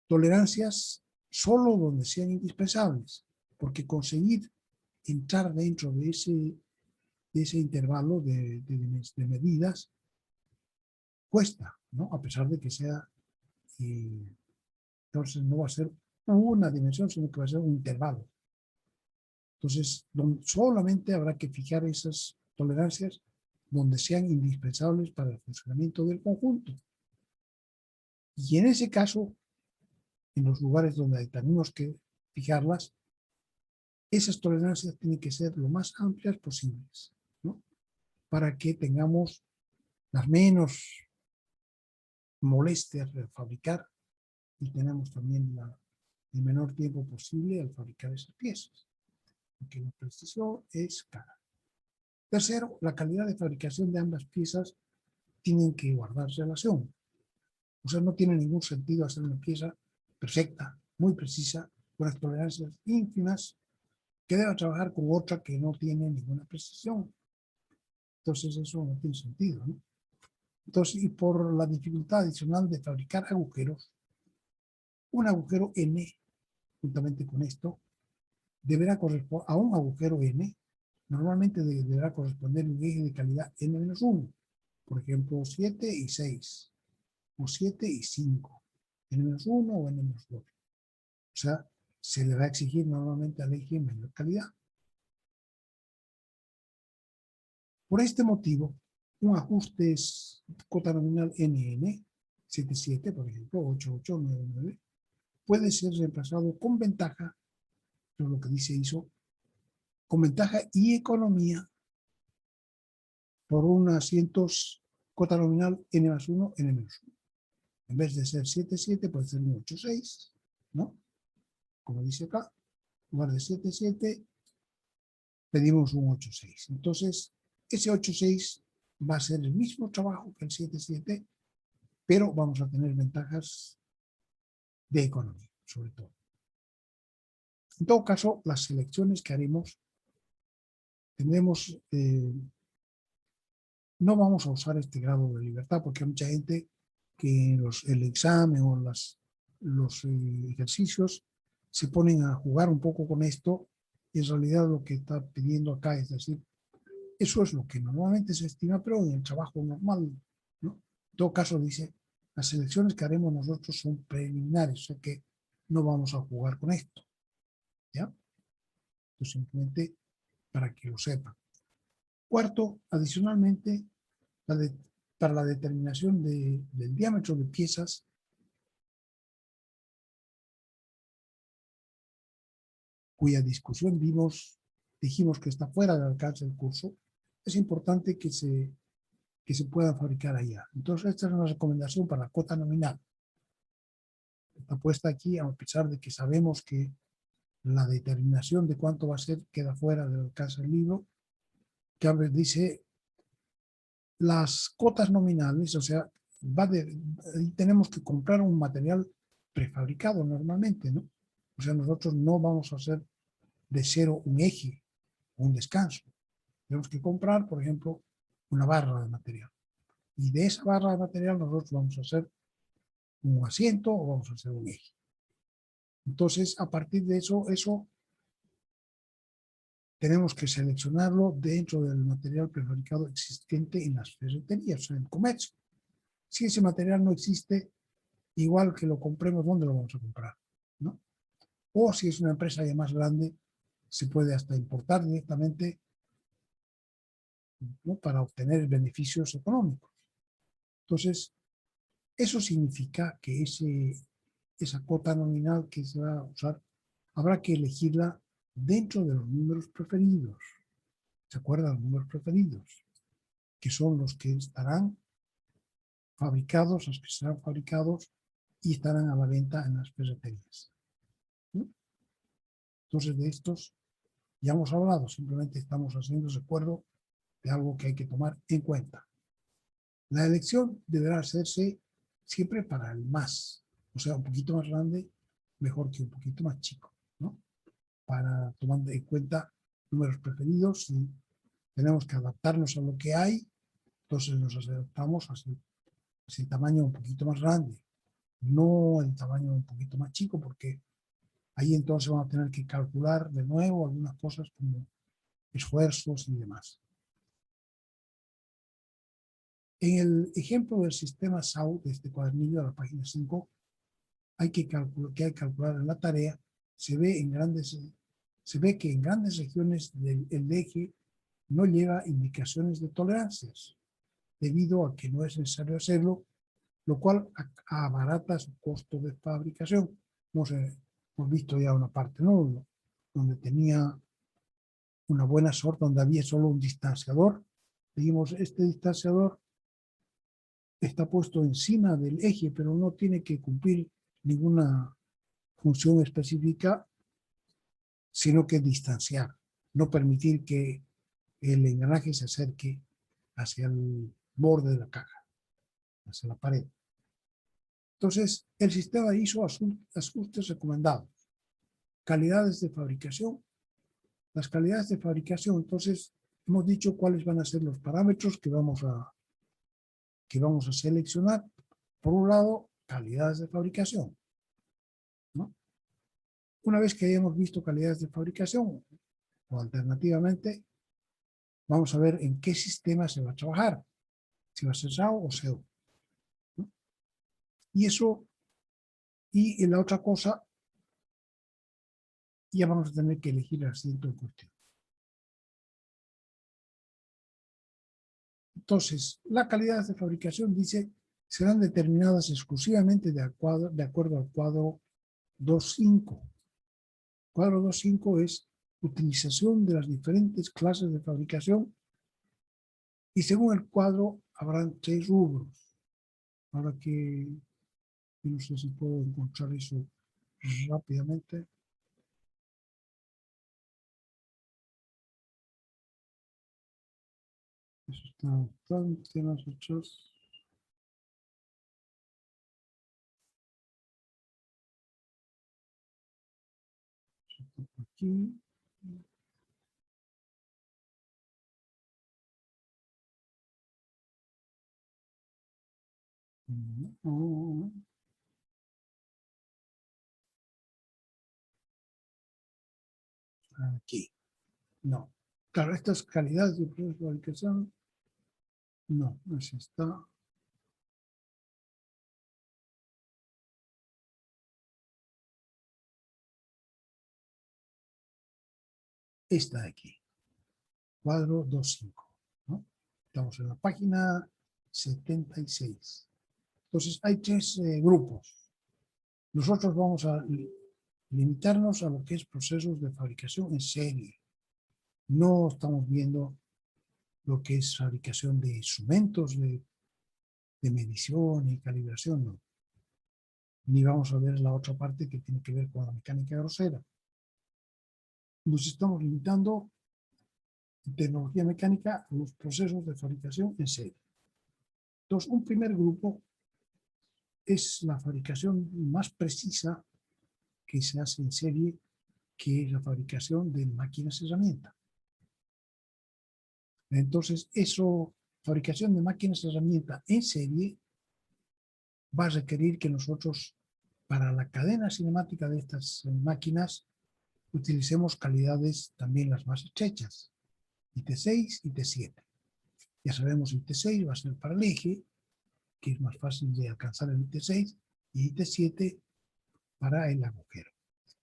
tolerancias solo donde sean indispensables, porque conseguir entrar dentro de ese intervalo de medidas cuesta, ¿no? A pesar de que sea, entonces no va a ser una dimensión, sino que va a ser un intervalo. Entonces, solamente habrá que fijar esas tolerancias donde sean indispensables para el funcionamiento del conjunto. Y en ese caso, en los lugares donde tenemos que fijarlas, esas tolerancias tienen que ser lo más amplias posibles, ¿no? Para que tengamos las menos molestias de fabricar y tenemos también el menor tiempo posible al fabricar esas piezas, porque la precisión es cara. Tercero, la calidad de fabricación de ambas piezas tienen que guardar relación. O sea, no tiene ningún sentido hacer una pieza perfecta, muy precisa, con las tolerancias ínfimas, que deba trabajar con otra que no tiene ninguna precisión. Entonces eso no tiene sentido, ¿no? Entonces, y por la dificultad adicional de fabricar agujeros, un agujero N, juntamente con esto, deberá corresponder a un agujero N, normalmente deberá corresponder un eje de calidad N-1, por ejemplo 7 y 6, o 7 y 5, N-1 o N-2. O sea, se le va a exigir normalmente al eje mayor calidad. Por este motivo, un ajuste es cota nominal NN, 77, por ejemplo, 8899, puede ser reemplazado con ventaja, eso es lo que dice ISO, con ventaja y economía por un asientos cota nominal N+1, N-1. En vez de ser 77, puede ser un 86, ¿no? Como dice acá, en lugar de 77, pedimos un 86. Entonces, ese 86 va a ser el mismo trabajo que el 77, pero vamos a tener ventajas de economía, sobre todo. En todo caso, las selecciones que haremos, tendremos, no vamos a usar este grado de libertad, porque hay mucha gente que en el examen o los ejercicios se ponen a jugar un poco con esto, y en realidad lo que está pidiendo acá es decir, eso es lo que normalmente se estima, pero en el trabajo normal, ¿no? En todo caso, dice, las selecciones que haremos nosotros son preliminares, o sea que no vamos a jugar con esto, ¿ya? Entonces, simplemente para que lo sepan. Cuarto, adicionalmente, para la determinación del diámetro de piezas, cuya discusión dijimos que está fuera del alcance del curso, es importante que se pueda fabricar allá. Entonces, esta es una recomendación para la cota nominal. Está puesta aquí, a pesar de que sabemos que la determinación de cuánto va a ser queda fuera del alcance del libro, que a ver, dice las cotas nominales, o sea, tenemos que comprar un material prefabricado normalmente, ¿no? O sea, nosotros no vamos a hacer de cero un eje o un descanso. Tenemos que comprar, por ejemplo, una barra de material. Y de esa barra de material nosotros vamos a hacer un asiento o vamos a hacer un eje. Entonces, a partir de eso tenemos que seleccionarlo dentro del material prefabricado existente en las ferreterías, o sea, en el comercio. Si ese material no existe, igual que lo compremos, ¿dónde lo vamos a comprar? ¿No? O si es una empresa ya más grande, se puede hasta importar directamente, ¿no? Para obtener beneficios económicos. Entonces, eso significa que esa cuota nominal que se va a usar, habrá que elegirla dentro de los números preferidos. ¿Se acuerdan los números preferidos? Que son los que estarán fabricados, los que serán fabricados y estarán a la venta en las ferreterías. ¿Sí? Entonces, de estos ya hemos hablado, simplemente estamos haciendo recuerdo de algo que hay que tomar en cuenta. La elección deberá hacerse siempre para el más, o sea, un poquito más grande, mejor que un poquito más chico, ¿no? Para tomar en cuenta números preferidos, y tenemos que adaptarnos a lo que hay, entonces nos adaptamos a ese tamaño un poquito más grande, no el tamaño un poquito más chico, porque ahí entonces vamos a tener que calcular de nuevo algunas cosas como esfuerzos y demás. En el ejemplo del sistema SAU de este cuadernillo, a la página 5, hay que calcular en la tarea, se ve que en grandes regiones el eje no lleva indicaciones de tolerancias, debido a que no es necesario hacerlo, lo cual abarata su costo de fabricación. Hemos visto ya una parte, ¿no? donde tenía una buena sorte, donde había solo un distanciador. Dijimos, este distanciador está puesto encima del eje, pero no tiene que cumplir ninguna función específica, sino que distanciar, no permitir que el engranaje se acerque hacia el borde de la caja, hacia la pared. Entonces, el sistema hizo ajustes recomendados. Calidades de fabricación. Las calidades de fabricación, entonces, hemos dicho cuáles van a ser los parámetros que vamos a seleccionar. Por un lado, calidades de fabricación, ¿no? Una vez que hayamos visto calidades de fabricación, o alternativamente, vamos a ver en qué sistema se va a trabajar, si va a ser SAO o SEO, ¿no? Y eso, y en la otra cosa, ya vamos a tener que elegir el asiento en cuestión. Entonces, las calidades de fabricación, dice, serán determinadas exclusivamente de acuerdo al cuadro 2.5. Cuadro 2.5 es utilización de las diferentes clases de fabricación y según el cuadro habrán 6 rubros. Ahora que yo no sé si puedo encontrar eso rápidamente. Eso está bastante más hechos. Aquí. Aquí. No. Claro, estas calidades de proceso de fabricación, no, así está. Esta de aquí. Cuadro 2.5, ¿no? Estamos en la página 76. Entonces, hay 3 grupos. Nosotros vamos a limitarnos a lo que es procesos de fabricación en serie. No estamos viendo lo que es fabricación de instrumentos de medición y calibración, no. Ni vamos a ver la otra parte que tiene que ver con la mecánica grosera. Nos estamos limitando en tecnología mecánica a los procesos de fabricación en serie. Entonces, un primer grupo es la fabricación más precisa que se hace en serie, que es la fabricación de máquinas herramientas. Entonces, fabricación de máquinas herramientas en serie va a requerir que nosotros, para la cadena cinemática de estas máquinas, utilicemos calidades también las más estrechas, IT6 y T7. Ya sabemos, IT6 va a ser para el eje, que es más fácil de alcanzar el IT6, y IT7 para el agujero.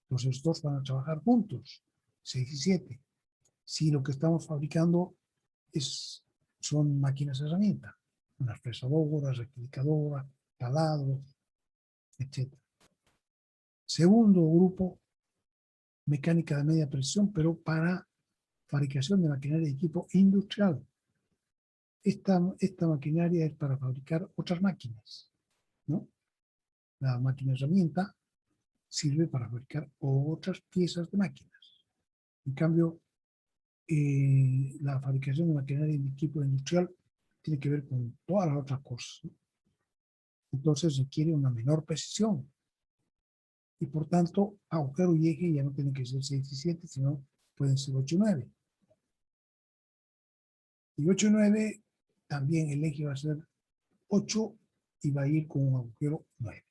Entonces, estos van a trabajar juntos, 6 y 7. Si lo que estamos fabricando son máquinas herramientas, unas fresadoras, rectificadoras, taladros, etc. Segundo grupo, mecánica de media presión, pero para fabricación de maquinaria y equipo industrial. Esta maquinaria es para fabricar otras máquinas, ¿no? La máquina herramienta sirve para fabricar otras piezas de máquinas. En cambio, la fabricación de maquinaria y equipo industrial tiene que ver con todas las otras cosas, ¿no? Entonces requiere una menor precisión. Y por tanto, agujero y eje ya no tienen que ser 6 y 7, sino pueden ser 8 y 9. Y 8 y 9, también el eje va a ser 8 y va a ir con un agujero 9.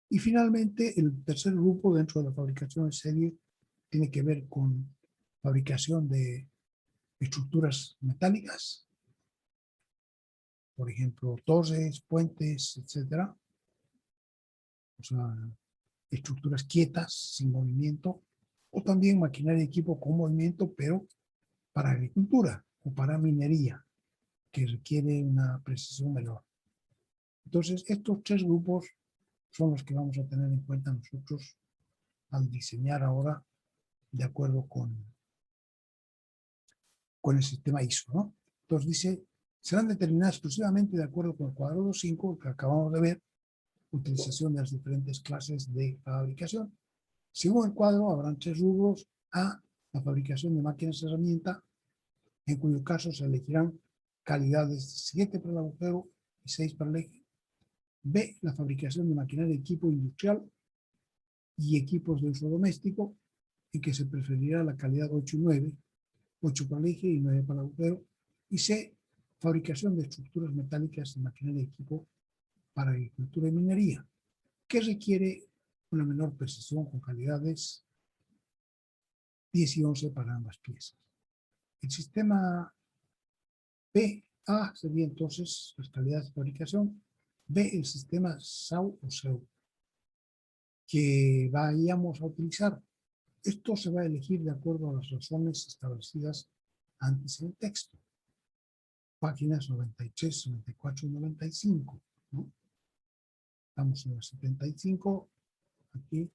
Y finalmente, el tercer grupo dentro de la fabricación en serie tiene que ver con fabricación de estructuras metálicas, por ejemplo, torres, puentes, etc. O sea, estructuras quietas, sin movimiento, o también maquinaria y equipo con movimiento, pero para agricultura o para minería, que requiere una precisión menor. Entonces, estos 3 grupos son los que vamos a tener en cuenta nosotros al diseñar ahora de acuerdo con el sistema ISO, ¿no? Entonces dice, serán determinadas exclusivamente de acuerdo con el cuadrado 5 que acabamos de ver, utilización de las diferentes clases de fabricación. Según el cuadro, habrán 3 rubros. A, la fabricación de máquinas de herramienta, en cuyo caso se elegirán calidades 7 para el agujero y 6 para el eje. B, la fabricación de maquinaria de equipo industrial y equipos de uso doméstico, en que se preferirá la calidad 8 y 9, 8 para el eje y 9 para el agujero. Y C, fabricación de estructuras metálicas y maquinaria de equipo para agricultura y minería, que requiere una menor precisión con calidades 10 y 11 para ambas piezas. El sistema A sería entonces las calidades de fabricación, B el sistema SAU o SEU que vayamos a utilizar. Esto se va a elegir de acuerdo a las razones establecidas antes en el texto. Páginas 93, 94 y 95. ¿No? Estamos en la 75, aquí,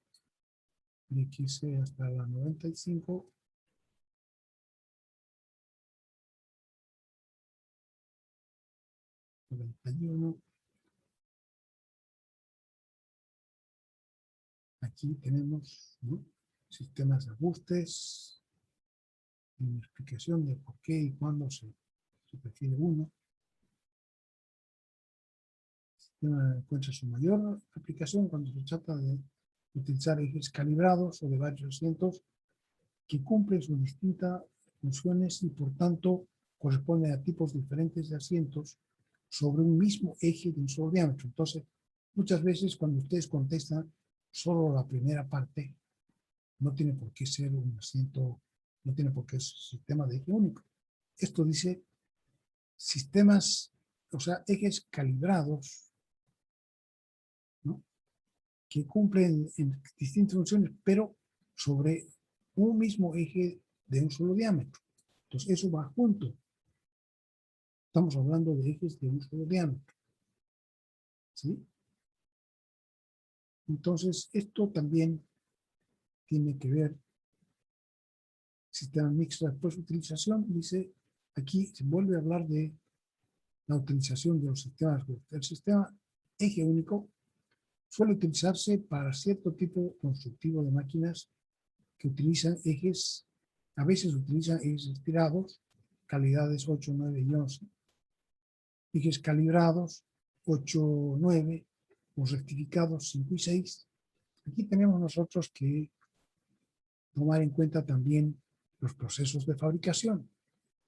y aquí hasta la 95. Aquí tenemos, ¿no?, sistemas de ajustes, una explicación de por qué y cuándo se prefiere uno. El sistema encuentra su mayor aplicación cuando se trata de utilizar ejes calibrados o de varios asientos que cumplen sus distintas funciones y por tanto corresponden a tipos diferentes de asientos sobre un mismo eje de un solo diámetro. Entonces, muchas veces cuando ustedes contestan solo la primera parte, no tiene por qué ser un asiento, no tiene por qué ser un sistema de eje único. Esto dice sistemas, o sea, ejes calibrados, ¿no?, que cumplen en distintas funciones, pero sobre un mismo eje de un solo diámetro. Entonces, eso va junto. Estamos hablando de ejes de un solo diámetro. ¿Sí? Entonces, esto también tiene que ver sistema mixto. Después, utilización, dice, aquí se vuelve a hablar de la utilización de los sistemas. El sistema eje único suele utilizarse para cierto tipo constructivo de máquinas que utilizan ejes, a veces utilizan ejes estirados, calidades 8, 9 y 11, ejes calibrados 8, 9 o rectificados 5 y 6. Aquí tenemos nosotros que tomar en cuenta también los procesos de fabricación.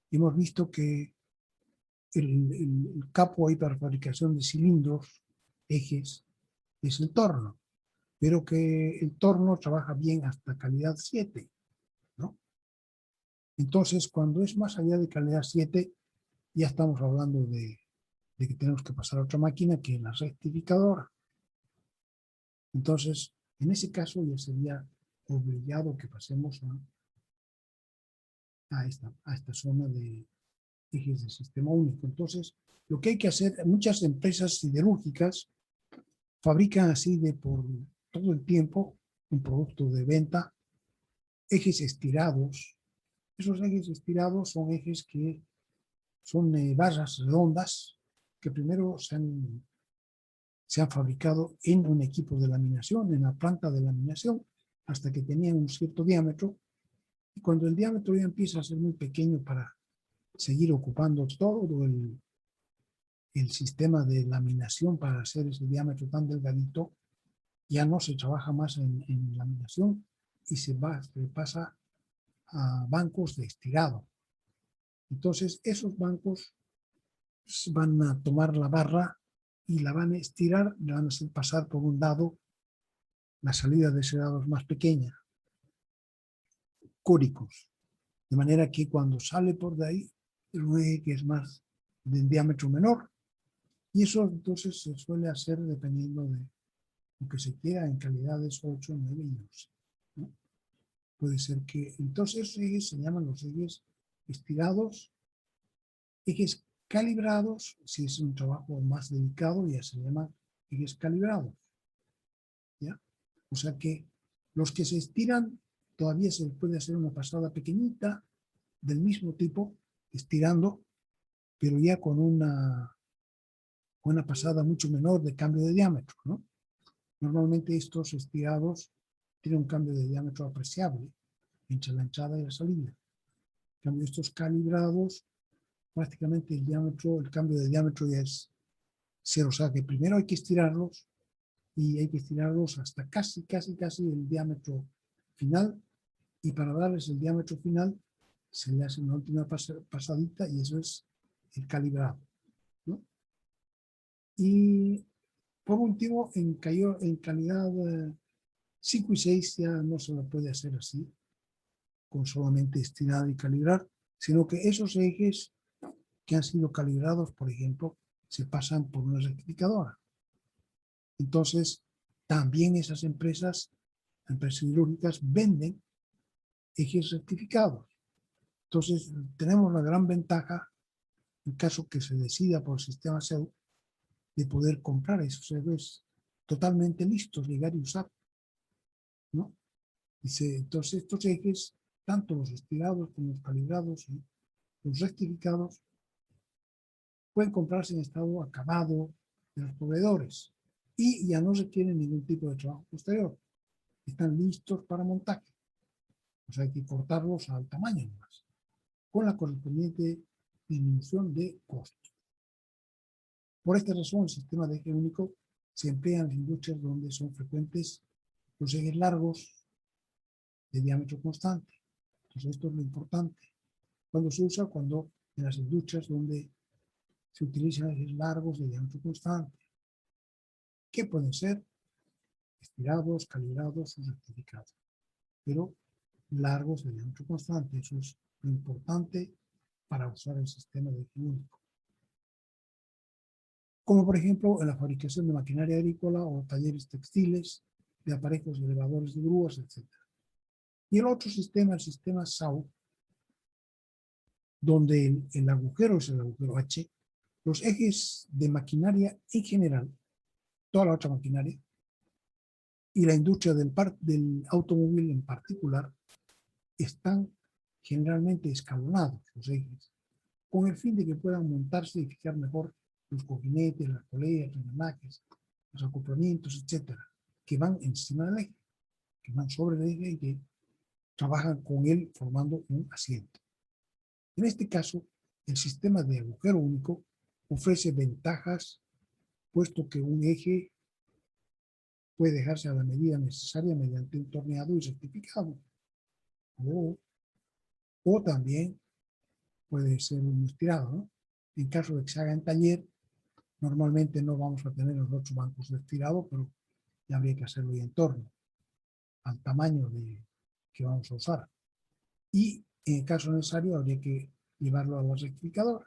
Hemos visto que el capo ahí para fabricación de cilindros, ejes, es el torno, pero que el torno trabaja bien hasta calidad 7, ¿no? Entonces, cuando es más allá de calidad 7, ya estamos hablando de que tenemos que pasar a otra máquina que es la rectificadora. Entonces, en ese caso ya sería obligado que pasemos a esta zona de ejes de sistema único. Entonces, lo que hay que hacer, muchas empresas siderúrgicas fabrican así de por todo el tiempo un producto de venta, ejes estirados. Esos ejes estirados son ejes que son barras redondas que primero se han fabricado en un equipo de laminación, en la planta de laminación, hasta que tenían un cierto diámetro. Y cuando el diámetro ya empieza a ser muy pequeño para seguir ocupando todo el sistema de laminación para hacer ese diámetro tan delgadito, ya no se trabaja más en laminación y se pasa a bancos de estirado. Entonces, esos bancos van a tomar la barra y la van a estirar, le van a hacer pasar por un dado. La salida de ese dado es más pequeña, cúricos, de manera que cuando sale por de ahí, es un eje que es más de diámetro menor, y eso entonces se suele hacer dependiendo de lo que se quiera en calidades 8, 9 y 11, ¿no? Puede ser que, entonces esos ejes se llaman los ejes estirados, ejes calibrados, si es un trabajo más delicado ya se llama ejes calibrados, ¿ya? O sea que Los que se estiran, todavía se les puede hacer una pasada pequeñita del mismo tipo, estirando, pero ya con una pasada mucho menor de cambio de diámetro, ¿no? Normalmente estos estirados tienen un cambio de diámetro apreciable entre la entrada y la salida. En cambio, estos calibrados, prácticamente el cambio de diámetro ya es cero. O sea que primero hay que estirarlos y hay que estirarlos hasta casi el diámetro final, y para darles el diámetro final se le hace una última pasadita y eso es el calibrado, ¿no? Y por último, en calidad 5 y 6 ya no se lo puede hacer así, con solamente estirar y calibrar, sino que esos ejes que han sido calibrados, por ejemplo, se pasan por una rectificadora. Entonces, también esas empresas siderúrgicas venden ejes rectificados. Entonces, tenemos la gran ventaja, en caso que se decida por el sistema SEU, de poder comprar esos ejes totalmente listos, llegar y usar, ¿no? Entonces, estos ejes, tanto los estirados como los calibrados y los rectificados, pueden comprarse en estado acabado de los proveedores y ya no requieren ningún tipo de trabajo posterior. Están listos para montaje. O sea, hay que cortarlos al tamaño nomás, con la correspondiente disminución de costos. Por esta razón, el sistema de eje único se emplea en las industrias donde son frecuentes los ejes largos de diámetro constante. Entonces, esto es lo importante. Cuando se usa, cuando en las industrias donde se utilizan ejes largos de diámetro constante, que pueden ser estirados, calibrados o rectificados, pero largos de diámetro constante. Eso es lo importante para usar el sistema de eje único. Como por ejemplo en la fabricación de maquinaria agrícola o talleres textiles, de aparejos y elevadores de grúas, etc. Y el otro sistema, el sistema SAU, donde el agujero es el agujero H, los ejes de maquinaria en general, toda la otra maquinaria, y la industria del automóvil en particular, están generalmente escalonados los ejes, con el fin de que puedan montarse y fijar mejor los cojinetes, las poleas, los engranajes, los acoplamientos, etcétera, que van encima del eje, que van sobre el eje y que trabajan con él formando un asiento. En este caso, el sistema de agujero único ofrece ventajas, puesto que un eje puede dejarse a la medida necesaria mediante un torneado y rectificado. O también puede ser un estirado, ¿no? En caso de que se haga en taller, normalmente no vamos a tener los 8 bancos de estirado, pero ya habría que hacerlo en torno al tamaño que vamos a usar. Y en el caso necesario habría que llevarlo a la rectificadora.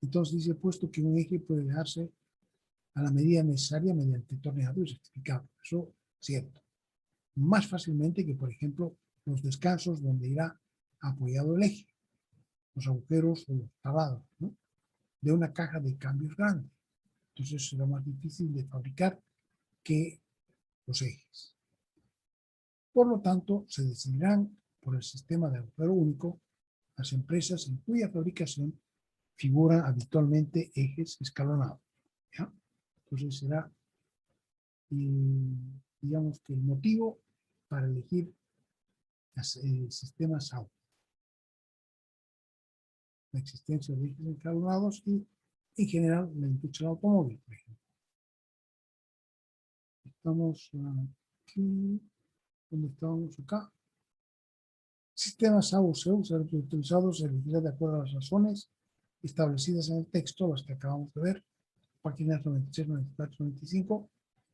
Entonces dice, puesto que un eje puede dejarse a la medida necesaria mediante torneado y rectificado. Eso es cierto. Más fácilmente que, por ejemplo, los descansos donde irá apoyado el eje, los agujeros o los tabados, ¿no?, de una caja de cambios grande. Entonces será más difícil de fabricar que los ejes. Por lo tanto, se decidirán por el sistema de agujero único las empresas en cuya fabricación figuran habitualmente ejes escalonados, ¿ya? Entonces será, digamos que el motivo para elegir el sistema SAU. La existencia de ejes escalonados y, en general, la industria del automóvil, por ejemplo. Estamos aquí, donde estábamos acá. Sistemas SAU se usan utilizados en realidad de acuerdo a las razones establecidas en el texto, las que acabamos de ver, páginas 96, 94, 95,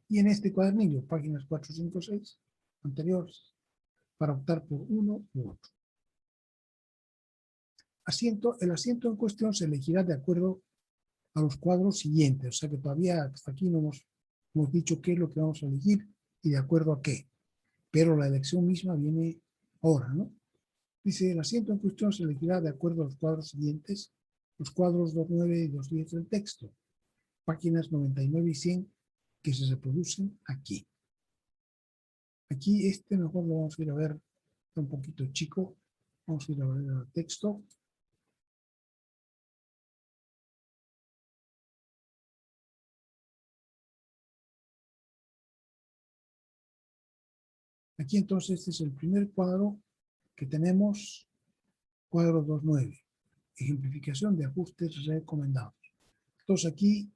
y en este cuadernillo, páginas 4, 5, 6, anteriores, para optar por uno u otro. El asiento en cuestión se elegirá de acuerdo a los cuadros siguientes, o sea que todavía hasta aquí no hemos dicho qué es lo que vamos a elegir y de acuerdo a qué, pero la elección misma viene ahora, ¿no? Dice, el asiento en cuestión se elegirá de acuerdo a los cuadros siguientes, los cuadros 2.9 y 2.10 del texto, páginas 99 y 100 que se reproducen aquí. Aquí mejor lo vamos a ir a ver, está un poquito chico. Vamos a ir a ver el texto. Aquí entonces este es el primer cuadro que tenemos, cuadro 2.9, ejemplificación de ajustes recomendados. Entonces aquí,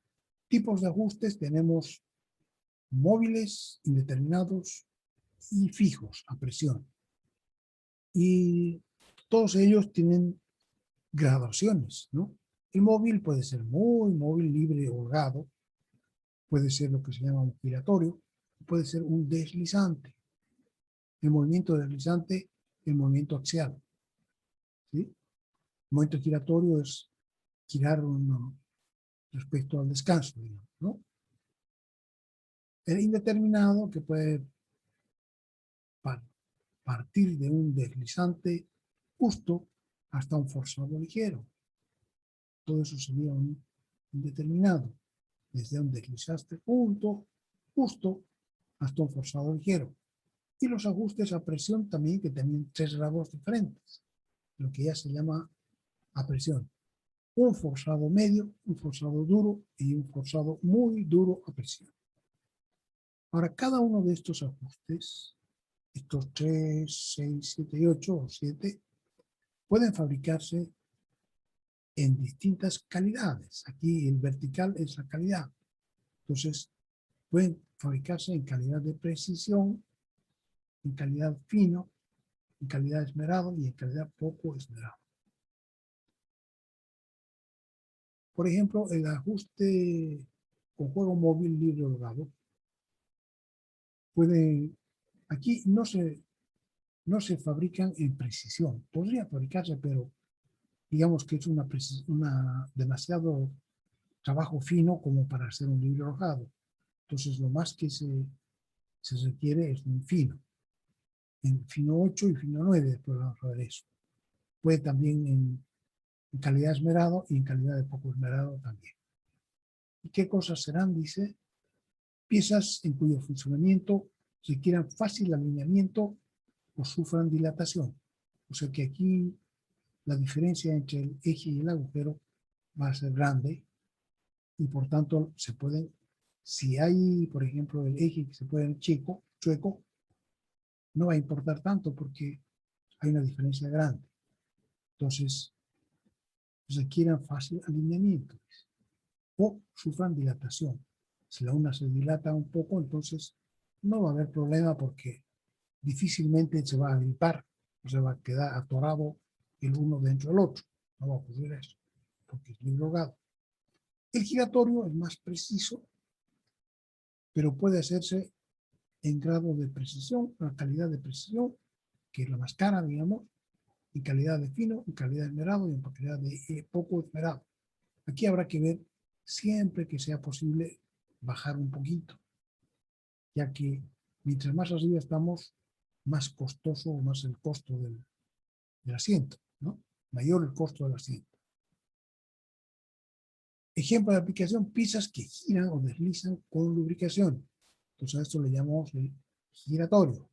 tipos de ajustes tenemos móviles, indeterminados y fijos a presión. Y todos ellos tienen graduaciones, ¿no? El móvil puede ser muy móvil, libre, holgado, puede ser lo que se llama un giratorio, puede ser un deslizante. El movimiento deslizante, el movimiento axial. ¿Sí? El movimiento giratorio es girar respecto al descanso, digamos, ¿no? El indeterminado, que puede partir de un deslizante justo hasta un forzado ligero. Todo eso sería un indeterminado, desde un deslizante justo hasta un forzado ligero. Y los ajustes a presión también, que tienen 3 grados diferentes, lo que ya se llama a presión. Un forzado medio, un forzado duro y un forzado muy duro a presión. Ahora, cada uno de estos ajustes, estos 3, 6, 7 y 8 o 7, pueden fabricarse en distintas calidades. Aquí el vertical es la calidad. Entonces, pueden fabricarse en calidad de precisión, en calidad fino, en calidad esmerado y en calidad poco esmerado. Por ejemplo, el ajuste con juego móvil libre holgado aquí no se fabrican en precisión. Podría fabricarse, pero digamos que es demasiado trabajo fino como para hacer un libre holgado. Entonces, lo más que se requiere es un fino. En fino 8 y fino 9, después vamos a ver eso. Puede también en calidad esmerado y en calidad de poco esmerado también. ¿Y qué cosas serán? Dice, piezas en cuyo funcionamiento requieran fácil alineamiento o sufran dilatación. O sea que aquí la diferencia entre el eje y el agujero va a ser grande y por tanto si hay, por ejemplo, el eje que se puede ver chueco, no va a importar tanto porque hay una diferencia grande. Entonces, requieran fácil alineamiento o sufran dilatación. Si la una se dilata un poco, entonces no va a haber problema porque difícilmente se va a agripar o se va a quedar atorado el uno dentro del otro. No va a ocurrir eso, porque es libre holgado. El giratorio es más preciso, pero puede hacerse en grado de precisión, la calidad de precisión, que es la más cara, digamos, en calidad de fino, en calidad de esmerado y en calidad de poco esmerado. Aquí habrá que ver siempre que sea posible bajar un poquito, ya que mientras más arriba estamos, más costoso o más el costo del asiento, ¿no? Mayor el costo del asiento. Ejemplo de aplicación, piezas que giran o deslizan con lubricación. Entonces a esto le llamamos el giratorio.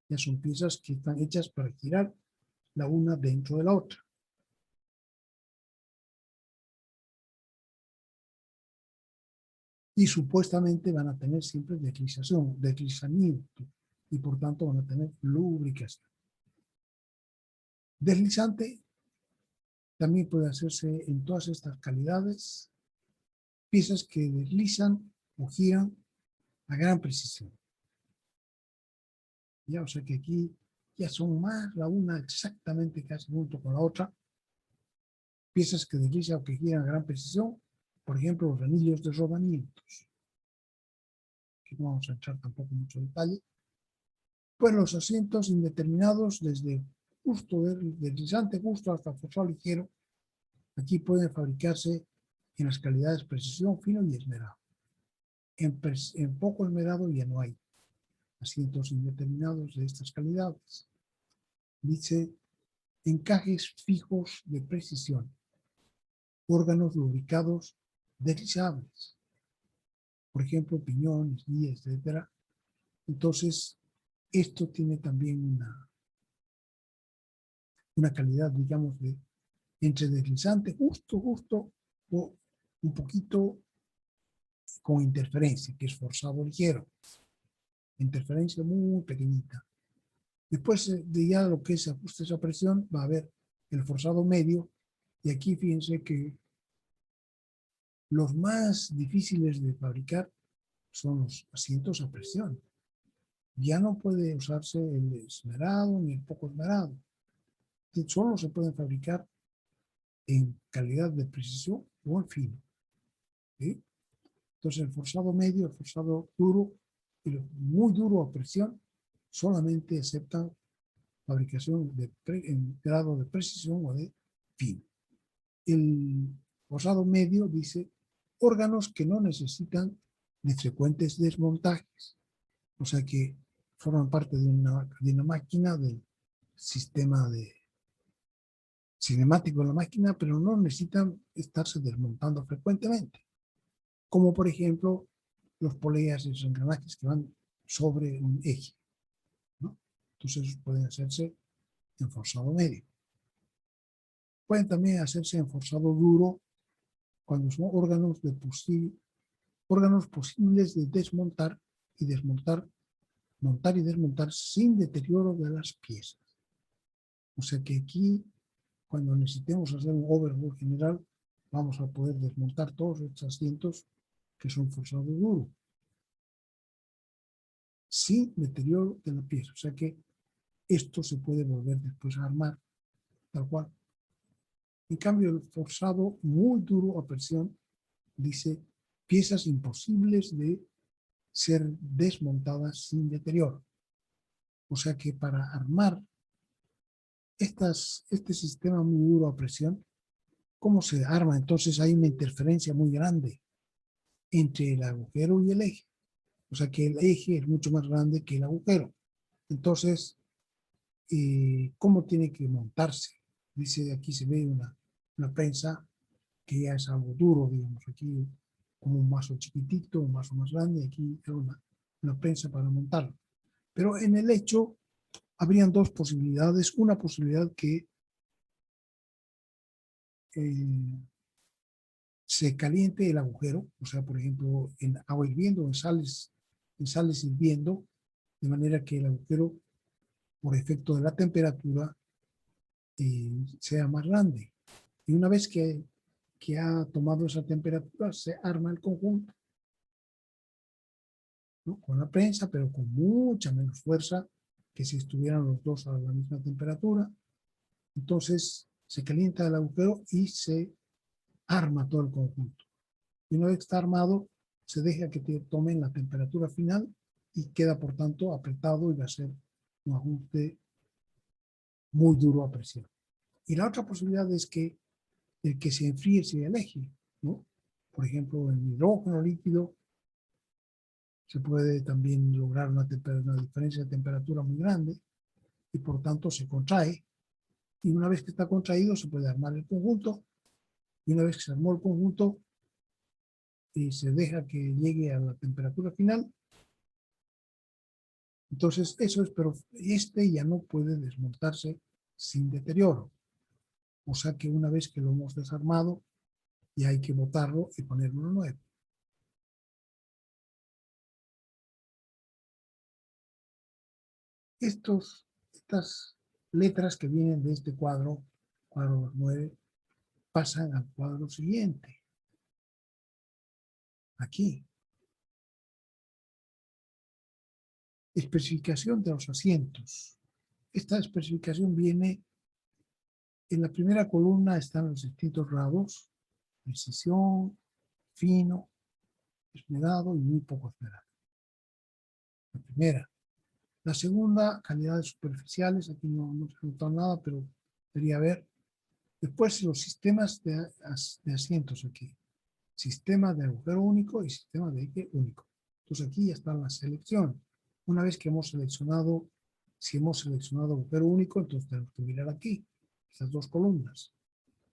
Ya son piezas que están hechas para girar la una dentro de la otra. Y supuestamente van a tener siempre deslizamiento, y por tanto van a tener lubricación. Deslizante también puede hacerse en todas estas calidades, piezas que deslizan o giran a gran precisión. Ya, o sea que aquí ya son más la una exactamente casi junto con la otra. Piezas que deslizan o que giran a gran precisión, por ejemplo, los anillos de rodamientos. Aquí no vamos a entrar tampoco mucho detalle. Pues los asientos indeterminados desde deslizante justo hasta forzado ligero, aquí pueden fabricarse en las calidades precisión, fino y esmerado. En poco esmerado ya no hay asientos indeterminados de estas calidades. Dice, encajes fijos de precisión, órganos lubricados deslizables, por ejemplo, piñones, guías, etc. Entonces, esto tiene también una calidad, digamos, de entre deslizante, justo, o un poquito con interferencia, que es forzado ligero. Interferencia muy pequeñita. Después de ya lo que es ajustes a presión, va a haber el forzado medio, y aquí fíjense que los más difíciles de fabricar son los asientos a presión. Ya no puede usarse el esmerado ni el poco esmerado. Solo se pueden fabricar en calidad de precisión o en fino. ¿Sí? Entonces el forzado medio, el forzado duro y el muy duro a presión solamente aceptan fabricación en grado de precisión o de fino. El forzado medio dice órganos que no necesitan de frecuentes desmontajes, o sea que forman parte de una máquina del sistema cinemático de la máquina, pero no necesitan estarse desmontando frecuentemente, como por ejemplo los poleas y los engranajes que van sobre un eje, ¿no? Entonces pueden hacerse en forzado medio. Pueden también hacerse en forzado duro cuando son órganos posibles de desmontar y desmontar, montar y desmontar sin deterioro de las piezas. O sea que aquí, cuando necesitemos hacer un overhaul general, vamos a poder desmontar todos estos asientos que son forzado duro, sin deterioro de la pieza. O sea que esto se puede volver después a armar, tal cual. En cambio, el forzado muy duro a presión dice piezas imposibles de ser desmontadas sin deterioro. O sea que para armar este sistema muy duro a presión, ¿cómo se arma? Entonces hay una interferencia muy grande entre el agujero y el eje. O sea que el eje es mucho más grande que el agujero. Entonces, ¿cómo tiene que montarse? Dice, aquí se ve una prensa que ya es algo duro, digamos, aquí como un mazo chiquitito, un mazo más grande, aquí hay una prensa para montarlo. Pero en el hecho habrían dos posibilidades. Una posibilidad que se caliente el agujero, o sea, por ejemplo, en agua hirviendo, en sales hirviendo, de manera que el agujero, por efecto de la temperatura, sea más grande. Y una vez que ha tomado esa temperatura, se arma el conjunto, ¿no? Con la prensa, pero con mucha menos fuerza que si estuvieran los dos a la misma temperatura. Entonces se calienta el agujero y se arma todo el conjunto. Y una vez que está armado, se deja que tomen la temperatura final y queda, por tanto, apretado y va a ser un ajuste muy duro a presión. Y la otra posibilidad es que el que se enfríe se aleje, ¿no? Por ejemplo, en hidrógeno líquido se puede también lograr una diferencia de temperatura muy grande y por tanto se contrae. Y una vez que está contraído se puede armar el conjunto, y una vez que se armó el conjunto y se deja que llegue a la temperatura final, entonces eso es, pero este ya no puede desmontarse sin deterioro. O sea que una vez que lo hemos desarmado, ya hay que botarlo y ponerlo nuevo. Estas letras que vienen de este cuadro 9, pasan al cuadro siguiente. Aquí. Especificación de los asientos. Esta especificación viene, en la primera columna están los distintos grados, precisión, fino, esmerado y muy poco esmerado. La primera. La segunda, calidades superficiales, aquí no se ha notado nada, pero debería haber. Después los sistemas de asientos aquí. Sistema de agujero único y sistema de eje único. Entonces aquí ya está la selección. Una vez que hemos seleccionado, si hemos seleccionado agujero único, entonces tenemos que mirar aquí, estas dos columnas.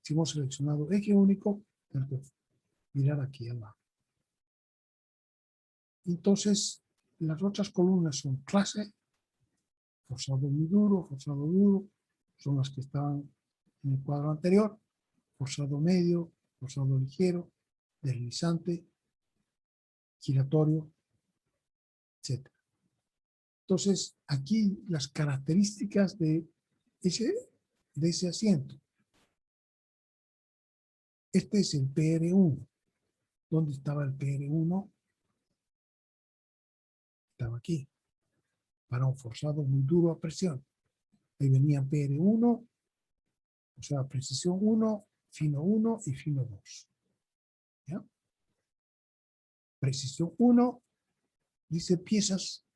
Si hemos seleccionado eje único, tenemos que mirar aquí abajo. Entonces, las otras columnas son clase, forzado muy duro, forzado duro, son las que estaban en el cuadro anterior, forzado medio, forzado ligero, deslizante, giratorio, etc. Entonces, aquí las características de ese asiento. Este es el PR1. ¿Dónde estaba el PR1? Estaba aquí, para un forzado muy duro a presión. Ahí venía PR1, o sea, precisión 1, fino 1 y fino 2. ¿Ya? Precisión 1 dice piezas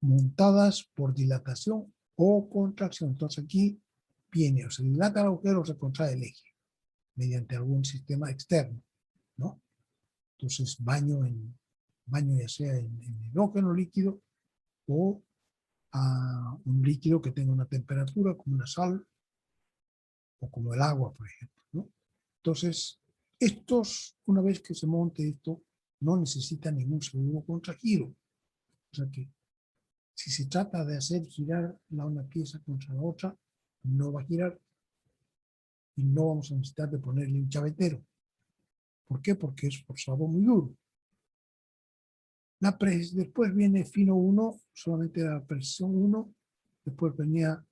montadas por dilatación o contracción. Entonces aquí viene, o se dilata el agujero o se contrae el eje mediante algún sistema externo, ¿no? Entonces baño ya sea en hidrógeno líquido o a un líquido que tenga una temperatura como una sal o como el agua, por ejemplo, ¿no? Entonces, una vez que se monte esto, no necesita ningún seguro contra giro. O sea que si se trata de hacer girar una pieza contra la otra, no va a girar y no vamos a necesitar de ponerle un chavetero. ¿Por qué? Porque es forzado muy duro. Después viene fino 1, solamente la precisión 1. Después venía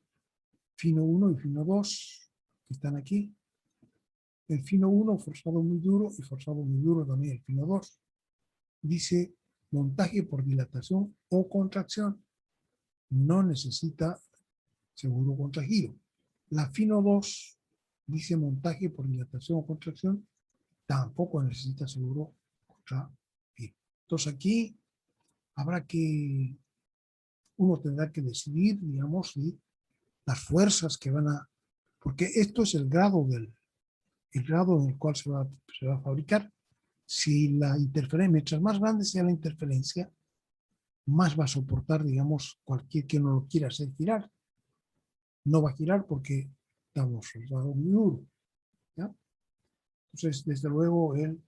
fino 1 y fino 2, que están aquí. El fino 1, forzado muy duro, y forzado muy duro también el fino 2. Dice montaje por dilatación o contracción. No necesita seguro contra giro. La fino 2 dice montaje por dilatación o contracción. Tampoco necesita seguro contra giro. Entonces aquí uno tendrá que decidir, digamos, las fuerzas que van a... Porque esto es el grado en el cual se va a fabricar. Si la interferencia, mientras más grande sea la interferencia, más va a soportar, digamos, cualquier que uno lo quiera hacer girar. No va a girar porque estamos soldado muy duro, ¿ya? Entonces, desde luego, el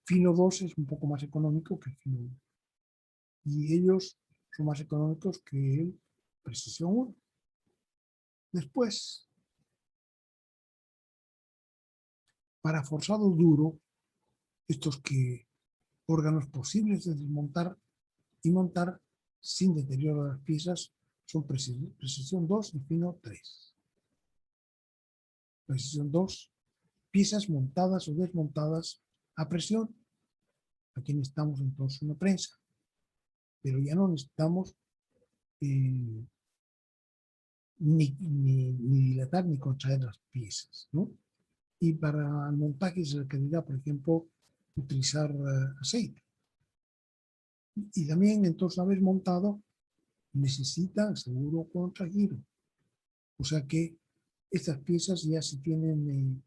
fino 2 es un poco más económico que el fino 1. Y ellos son más económicos que el precisión 1. Después, para forzado duro, estos órganos posibles de desmontar y montar sin deterioro de las piezas son precisión 2 y fino 3. Precisión 2, piezas montadas o desmontadas a presión. Aquí necesitamos entonces una prensa, pero ya no necesitamos ni dilatar ni contraer las piezas, ¿no? Y para el montaje se requerirá, por ejemplo, utilizar aceite. Y también, entonces, una vez montado, necesita seguro contra giro. O sea que estas piezas ya se tienen,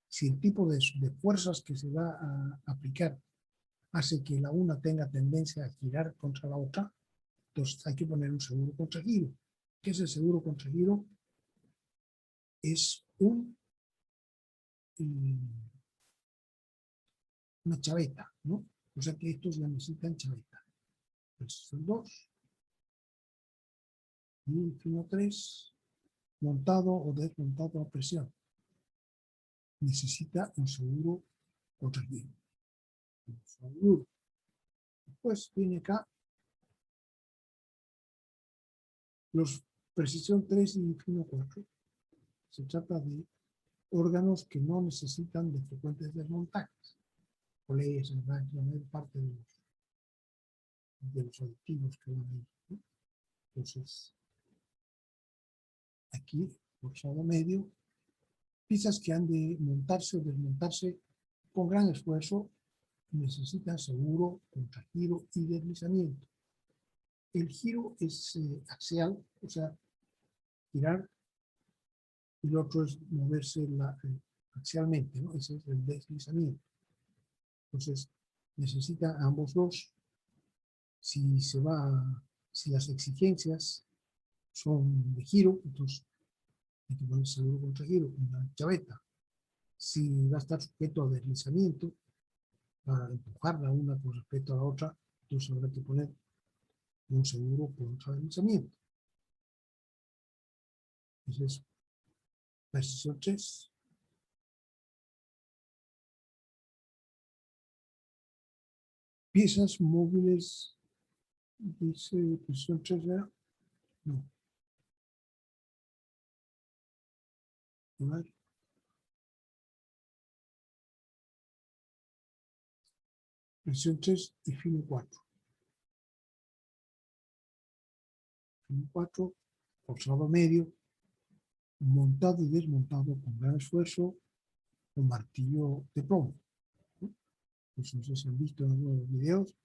si el tipo de fuerzas que se va a aplicar hace que la una tenga tendencia a girar contra la otra, entonces hay que poner un seguro contra giro. ¿Qué es el seguro contra giro? Es una chaveta, ¿no? O sea que estos ya necesitan chaveta. Son 2 y fino 3, montado o desmontado a presión. Necesita un seguro contra giro. Después viene acá los precisión 3 y fino 4. Se trata de órganos que no necesitan de frecuentes desmontajes. Poleas, la mayor parte de los aditivos que van ahí, ¿no? Entonces, aquí, forzado medio, piezas que han de montarse o desmontarse con gran esfuerzo necesitan seguro contra giro y deslizamiento. El giro es axial, o sea, girar, y el otro es moverse axialmente, ¿no? Ese es el deslizamiento. Entonces, necesita ambos dos. Si las exigencias son de giro, entonces hay que poner seguro contra giro, una chaveta. Si va a estar sujeto a deslizamiento, para empujarla una con respecto a la otra, entonces habrá que poner un seguro contra deslizamiento. Es eso. Precisión 3. Piezas móviles, dice precisión 3, ¿verdad? No. A ver. Precisión 3 y fino 4. Fino 4, forzado medio, montado y desmontado con gran esfuerzo, con martillo de plomo. ¿No? Pues no sé si han visto en algunos videos,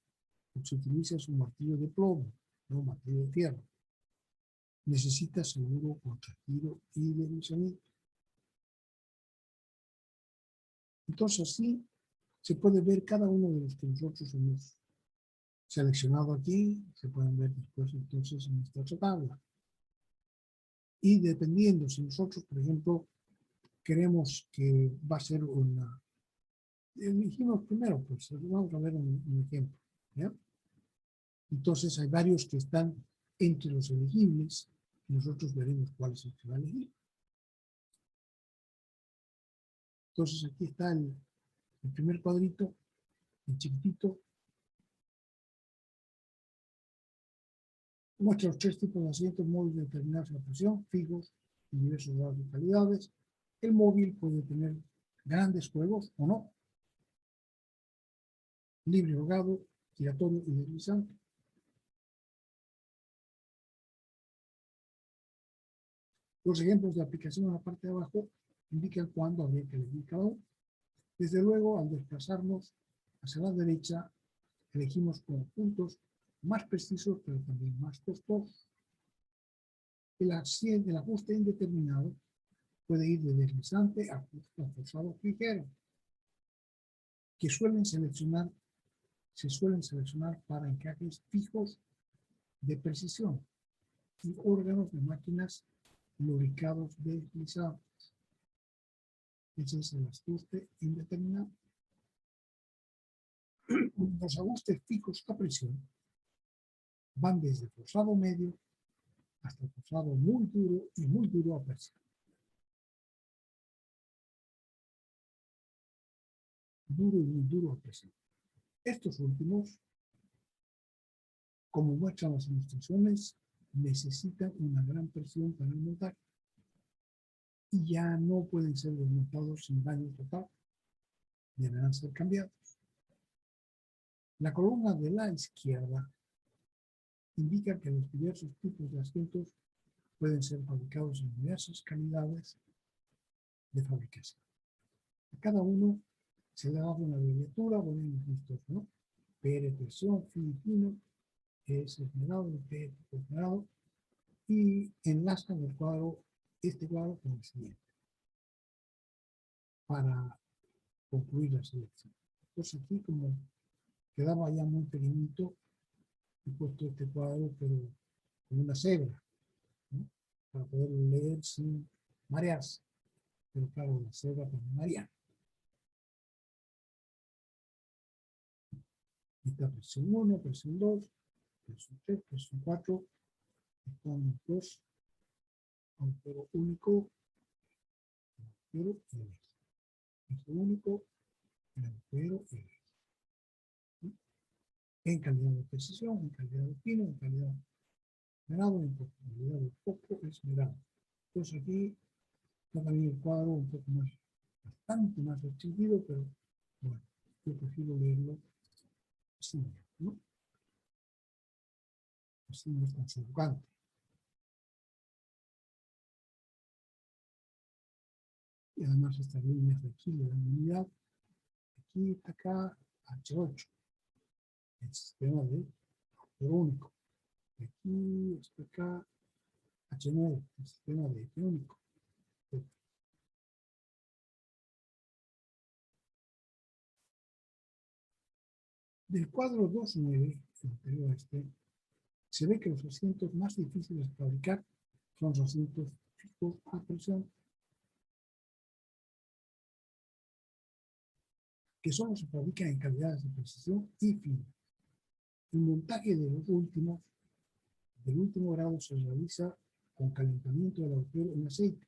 se utiliza un martillo de plomo, no martillo de fierro. Necesita seguro contra giro y deslizamiento. Entonces así se puede ver cada uno de los que nosotros hemos seleccionado aquí, se pueden ver después entonces en esta otra tabla. Y dependiendo, si nosotros, por ejemplo, queremos que va a ser una... Elegimos primero, pues vamos a ver un ejemplo. ¿Ya? Entonces hay varios que están entre los elegibles, y nosotros veremos cuál es el que va a elegir. Entonces aquí está el primer cuadrito, el chiquitito. Muestra los 3 tipos de asientos móviles determinados a presión, fijos, en diversos grados y calidades. El móvil puede tener grandes juegos o no. Libre, rogado, giratorio y deslizante. Los ejemplos de aplicación en la parte de abajo indican cuándo habría que elegir cada uno. Desde luego, al desplazarnos hacia la derecha, elegimos conjuntos más precisos, pero también más costosos. El ajuste indeterminado puede ir de deslizante a forzado ligero, que se suelen seleccionar para encajes fijos de precisión y órganos de máquinas lubricados deslizados. Ese es el ajuste indeterminado. Los ajustes fijos a presión van desde forzado medio hasta forzado muy duro y muy duro a presión. Duro y muy duro a presión. Estos últimos, como muestran las ilustraciones, necesitan una gran presión para el montaje y ya no pueden ser desmontados sin daño total, deberán ser cambiados. La columna de la izquierda indica que los diversos tipos de asientos pueden ser fabricados en diversas calidades de fabricación. A cada uno se le ha dado una abreviatura, bueno, hemos visto, ¿no? PR presión, fino, es esmerado, PR esmerado, y enlazan el cuadro, este cuadro con el siguiente, para concluir la selección. Entonces aquí, como quedaba ya muy pequeñito, he puesto este cuadro, pero con una cebra, ¿no? Para poder leer sin marearse. Pero claro, la cebra para marear. Está presión 1, presión 2, presión 3, presión 4. Están los dos. Agujero único, agujero y el eje. Agujero único, el agujero y el eje. ¿Sí? En calidad de precisión, en calidad de fino, en calidad de esmerado, en calidad de poco esmerado. Entonces aquí está también el cuadro un poco más, bastante más restringido, pero bueno, yo prefiero leerlo así, ¿no? Así no es tan sofocante. Y además estas líneas de aquí le dan unidad. Aquí está acá H8, el sistema de agujero único. Aquí está acá H9, el sistema de eje único. Del cuadro 2.9, el anterior a este, se ve que los asientos más difíciles de fabricar son los asientos fijos a presión, que solo se fabrican en calidades de precisión y fino. El montaje de los últimos del último grado se realiza con calentamiento del agujero en aceite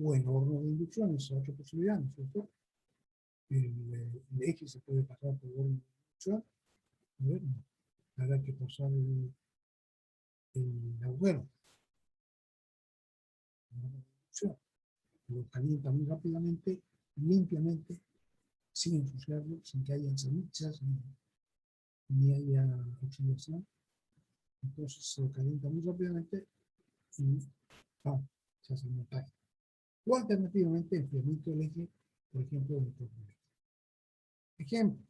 o en horno de inducción, esa es otra posibilidad, ¿no es cierto? El eje se puede pasar por horno de inducción, a ver, habrá que pasar el agujero. Lo calienta muy rápidamente, limpiamente, sin ensuciarlo, sin que haya salichas ni haya oxidación. Entonces se lo calienta muy rápidamente y ¡pam! Se hace el montaje. O alternativamente enfriamiento del eje, por ejemplo, en el tornillo. Ejemplo,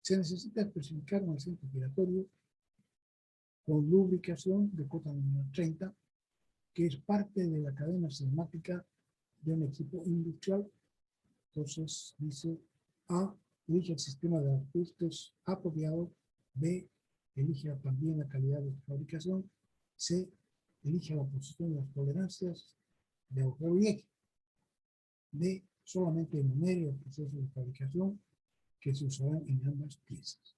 se necesita especificar un asiento giratorio con lubricación de cota número 30, que es parte de la cadena sistemática de un equipo industrial. Entonces dice A, elige el sistema de ajustes apropiado. B, elige también la calidad de fabricación. C, elige la posición de las tolerancias de agujero y eje. D, solamente enumere el proceso de fabricación que se usarán en ambas piezas.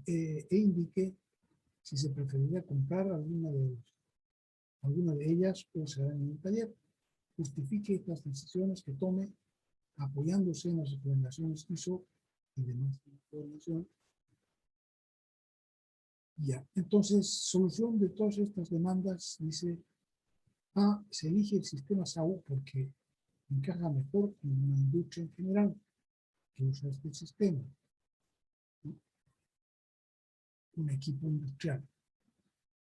E indique si se preferiría comprar alguna de ellas o se hará en el taller. Justifique estas decisiones que tome apoyándose en las recomendaciones ISO y demás información. Ya, entonces, solución de todas estas demandas, dice A, se elige el sistema SAU porque encaja mejor con una industria en general que usa este sistema. ¿Sí? Un equipo industrial.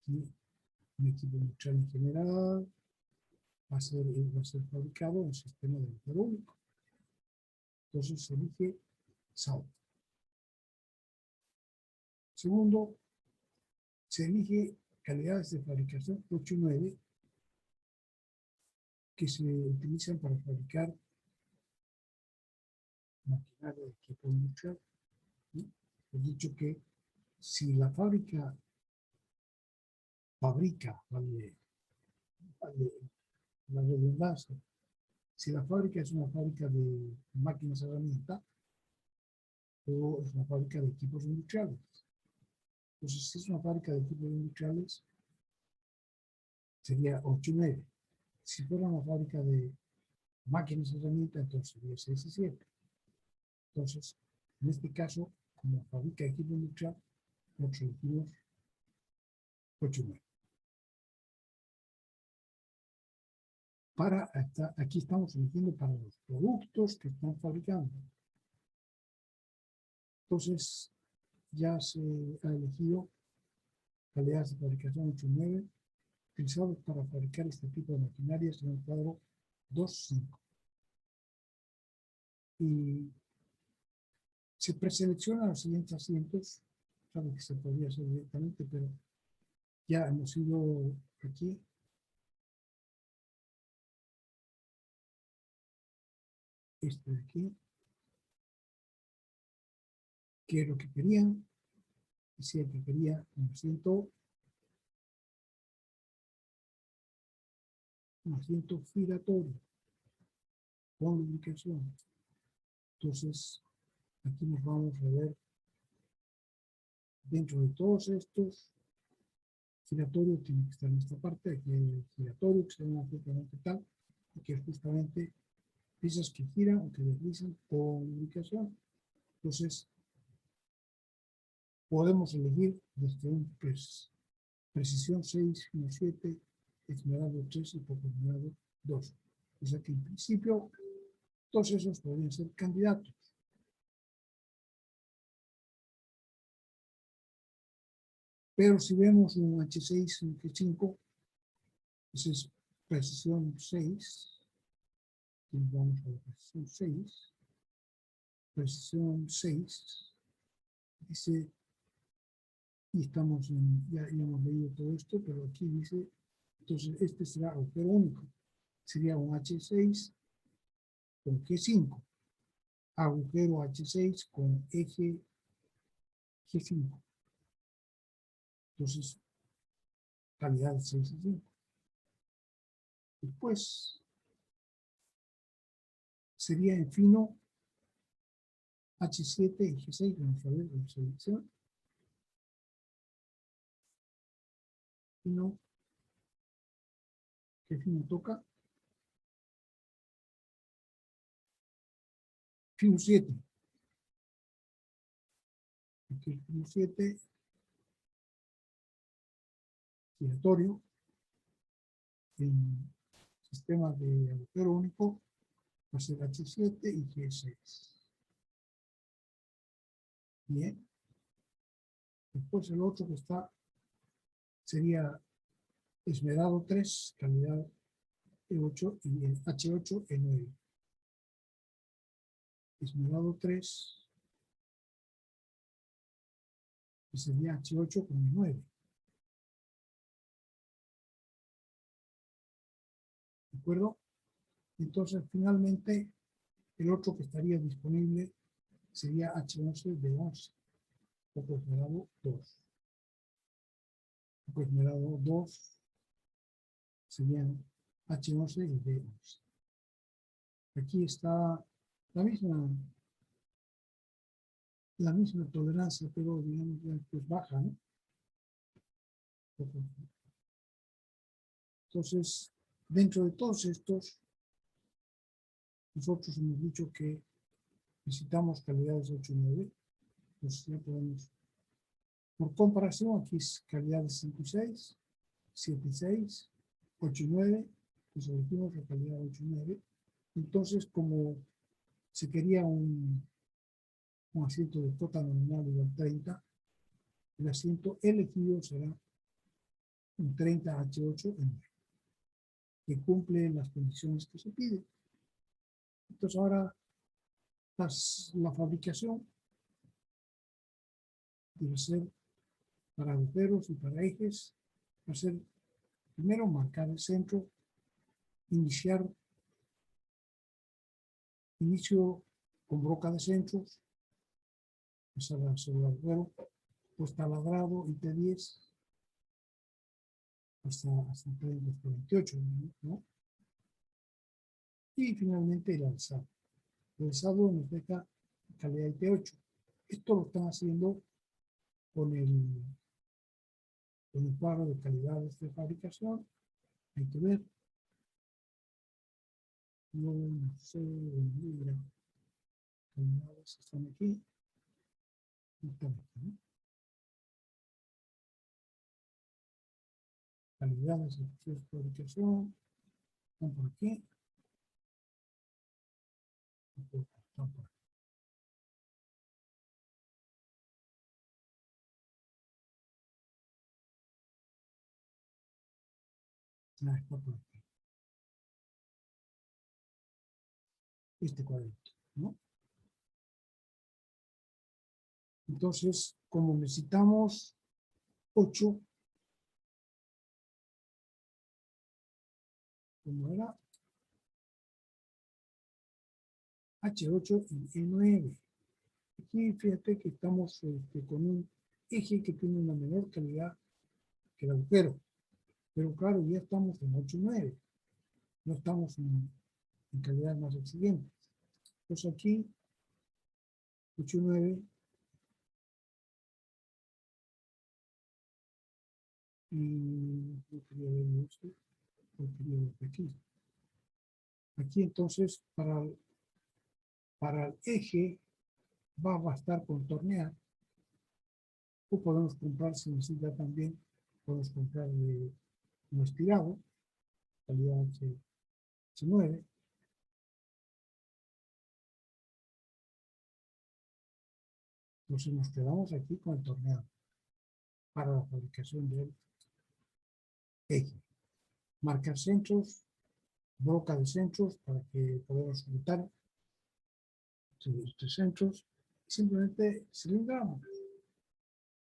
¿Sí? Un equipo industrial en general va a ser fabricado en un sistema de agujero único. Entonces se elige SAU. Segundo, se elige calidades de fabricación 8 y 9 que se utilizan para fabricar maquinaria de equipo industrial. ¿Sí? He dicho que si la fábrica fabrica, vale la redundancia, si la fábrica es una fábrica de máquinas herramientas o es una fábrica de equipos industriales. Entonces, si es una fábrica de equipos industriales, sería 8 y 9. Si fuera una fábrica de máquinas herramientas, entonces sería 6 y 7. Entonces, en este caso, como fabrica equipo industrial, los elegimos 8 y 9. Aquí estamos eligiendo para los productos que están fabricando. Entonces, ya se ha elegido calidades de fabricación 8 y 9 utilizados para fabricar este tipo de maquinarias en el cuadro 2.5. Y se preseleccionan los siguientes asientos. Claro que se podría hacer directamente, pero ya hemos ido aquí. Este de aquí. ¿Qué es lo que querían? Decía que quería un asiento giratorio con lubricación. Entonces, aquí nos vamos a ver dentro de todos estos giratorios, tiene que estar en esta parte, aquí hay el giratorio que se llama justamente tal, que es justamente piezas que giran o que deslizan con lubricación. Entonces, podemos elegir desde un precisión 6, 7, esmeralda 3 y poco esmeralda 2. O sea que en principio todos esos podrían ser candidatos. Pero si vemos un H6, un G5, esa es precisión 6. Y vamos a la precisión 6. Precisión 6. Dice, y estamos ya hemos leído todo esto, pero aquí dice, entonces este será agujero único. Sería un H6 con G5. Agujero H6 con eje G5. Entonces, calidad 6 y 5. Después, sería en fino H7 y G6. Vamos a ver la selección. fino. ¿Qué fino toca? Fino 7. Aquí el fino 7. Giratorio. En sistema de agujero único va a ser H7 y G6. Bien. Después el otro que está sería esmerado 3, calidad E8 y el H8 E9. Esmerado 3 que sería H8 con E9. ¿De acuerdo? Entonces, finalmente, el otro que estaría disponible sería H11 D11. Poco esmerado 2. Poco esmerado 2 serían H11 y D11. Aquí está la misma tolerancia, pero digamos ya pues baja, ¿no? Entonces, dentro de todos estos, nosotros hemos dicho que necesitamos calidades 8 y 9. Pues ya podemos, por comparación, aquí es calidades 5 y 6, 7 y 6, 8 y 9, pues elegimos la calidad 8 y 9. Entonces, como se quería un asiento de cota nominal igual 30, el asiento elegido será un 30 H8 N, que cumple las condiciones que se piden. Entonces ahora la fabricación debe ser para agujeros y para ejes, va a ser primero marcar el centro, inicio con broca de centros, sobre el agujero, pues taladrado y T10 hasta el 28, ¿no? Y finalmente el alzado. El alzado nos deja calidad T8. Esto lo están haciendo con el cuadro de calidades de fabricación. Hay que ver. No sé, mira, calidades están aquí. Están aquí, ¿no? Calidades de fabricación. Están por aquí. Están por aquí. Está por aquí. Este cuadrito, ¿no? Entonces, como necesitamos 8, como era H8 y E9. Aquí fíjate que estamos con un eje que tiene una menor calidad que el agujero. Pero claro, ya estamos en 8 y 9. No estamos en calidad más exigentes. Entonces aquí, 8 y 9. Y no quería ver esto, no quería ver aquí. Aquí entonces, para el eje, va a bastar contornear. O podemos comprar, si necesita también, podemos comprar un estirado, calidad H9. Entonces nos quedamos aquí con el torneado para la fabricación del eje. Marcar centros, broca de centros para que podamos juntar estos centros. Simplemente cilindramos.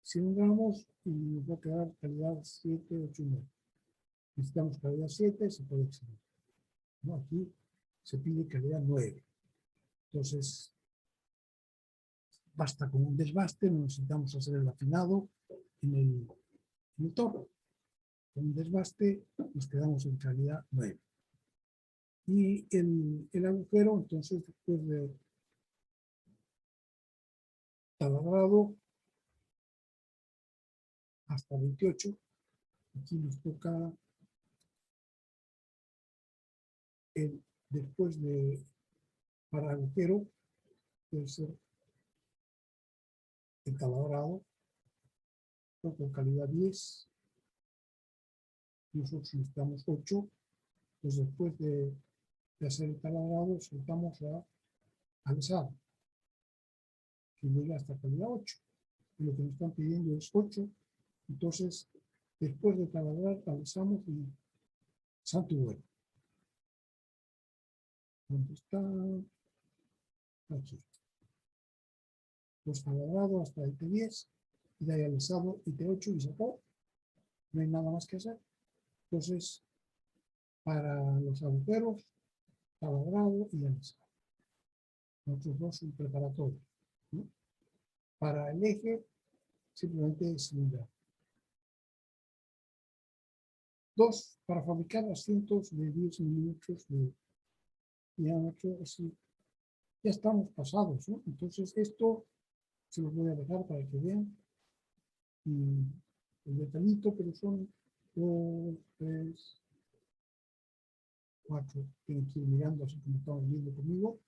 Cilindramos y nos va a quedar calidad 7, 8 y 9. Necesitamos calidad 7, se puede extender. ¿No? Aquí se pide calidad 9. Entonces, basta con un desbaste, no necesitamos hacer el afinado en el torno. Con un desbaste nos quedamos en calidad 9. Y el agujero, entonces, después de taladrado hasta 28, Aquí nos toca después de para agujero, debe ser el taladrado, con calidad 10. Nosotros necesitamos 8. Pues después de hacer el taladrado, soltamos a alisado, que llega hasta calidad 8. Y lo que nos están pidiendo es 8. Entonces, después de taladrar, alisamos y santo y bueno. ¿Dónde está? Aquí. Pues taladrado hasta el T10, y de ahí alisado y T8 y se acabó. No hay nada más que hacer. Entonces, para los agujeros, taladrado y alisado. Nosotros dos son preparatorios, ¿no? Para el eje, simplemente es cilindrar. 2. Para fabricar asientos de 10 milímetros de diámetro, así. Ya estamos pasados, ¿no? Entonces, esto se los voy a dejar para que vean. Y el detallito, pero son 2, 3, 4. Tienen que ir mirando así como estamos viendo conmigo.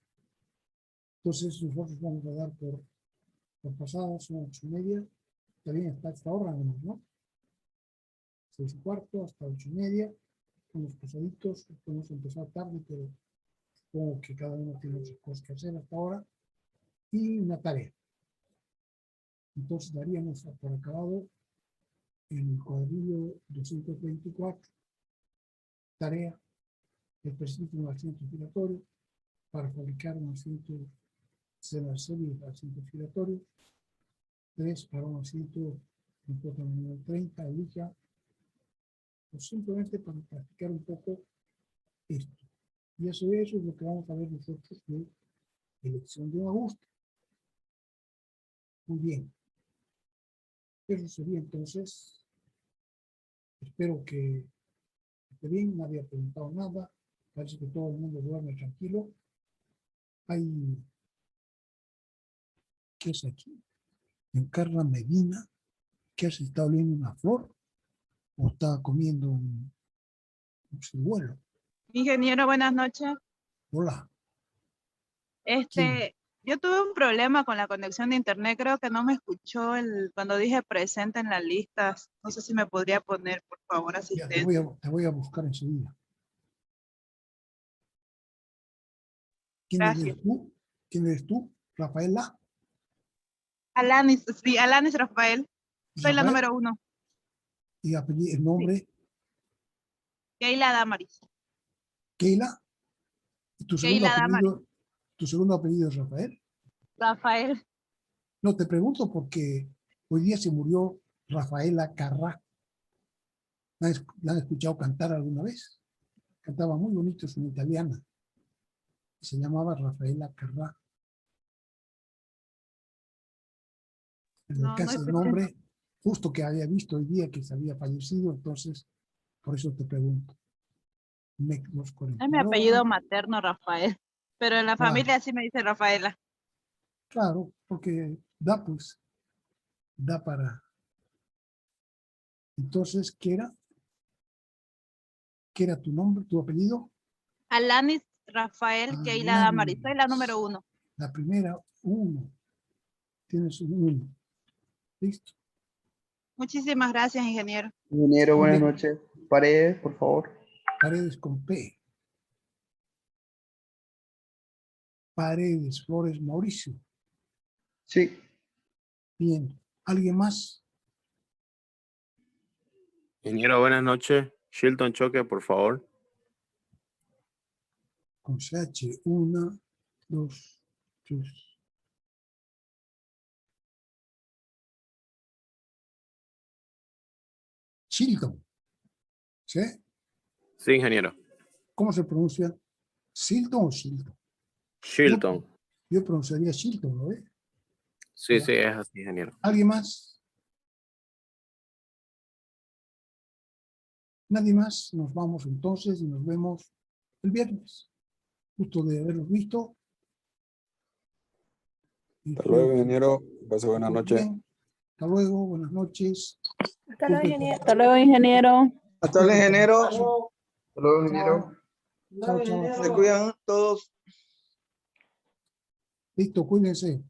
Entonces, nosotros vamos a dar por pasadas, son 8:30. También está esta hora, ¿no? 6:15 hasta 8:30. Con los pasaditos, podemos empezar tarde, pero supongo que cada uno tiene sus cosas que hacer hasta ahora. Y una tarea. Entonces daríamos por acabado el cuadrillo 224. Tarea. Específico un asiento giratorio para fabricar un asiento de la serie de asientos giratorios. 3 para un asiento en cuota número 30, elija. O simplemente para practicar un poco esto. Y eso es lo que vamos a ver nosotros de elección de un ajuste. Muy bien. Eso sería entonces. Espero que esté bien, nadie ha preguntado nada. Parece que todo el mundo duerme tranquilo. Hay, ¿qué es aquí? En Carla Medina, ¿qué has estado oliendo una flor? ¿O está comiendo un ciruelo? Ingeniero, buenas noches. Hola. Yo tuve un problema con la conexión de internet, creo que no me escuchó cuando dije presente en las listas. No sé si me podría poner, por favor, Ya, asistente. te voy a buscar enseguida. ¿Quién Gracias. eres tú? ¿Quién eres tú? ¿Rafaela? Alanis, sí, Alanis Rafael. Soy la Rafael. número 1. ¿Y apellido, el nombre? Sí. Keila Damaris. ¿Keila? ¿Y tu segundo Keila Damaris. apellido? ¿Tu segundo apellido es Rafael? Rafael. No, te pregunto porque hoy día se murió Rafaela Carrà. ¿La han escuchado cantar alguna vez? Cantaba muy bonito, es una italiana. Se llamaba Rafaela Carrà. En el caso del nombre, justo que había visto hoy día que se había fallecido, entonces, por eso te pregunto. Es mi apellido materno, Rafael. Pero en la familia sí me dice Rafaela. Claro, porque da pues, da para. Entonces, ¿qué era? ¿Qué era tu nombre, tu apellido? Alanis Rafael Keila Damaris. Soy la número 1. La primera, 1. Tienes un 1. Listo. Muchísimas gracias, ingeniero. Ingeniero, buenas noches. Paredes, por favor. Paredes con P. Paredes, Flores, Mauricio. Sí. Bien. ¿Alguien más? Ingeniero, buenas noches. Shilton Choque, por favor. Con CH, 1, 2, 3. Shilton. ¿Sí? Sí, ingeniero. ¿Cómo se pronuncia? ¿Shilton o Shilton? Shilton. Yo pronunciaría Shilton, ¿lo ve? Sí, sí, es así, ingeniero. ¿Alguien más? Nadie más. Nos vamos entonces y nos vemos el viernes. Gusto de haberlos visto. Hasta luego, ingeniero. Pase buenas noches. Hasta luego, buenas noches. Disculpe. luego, ingeniero. Hasta luego, ingeniero. Hasta Chao, luego, ingeniero. chao. Se cuidan todos. Listo, cuídense.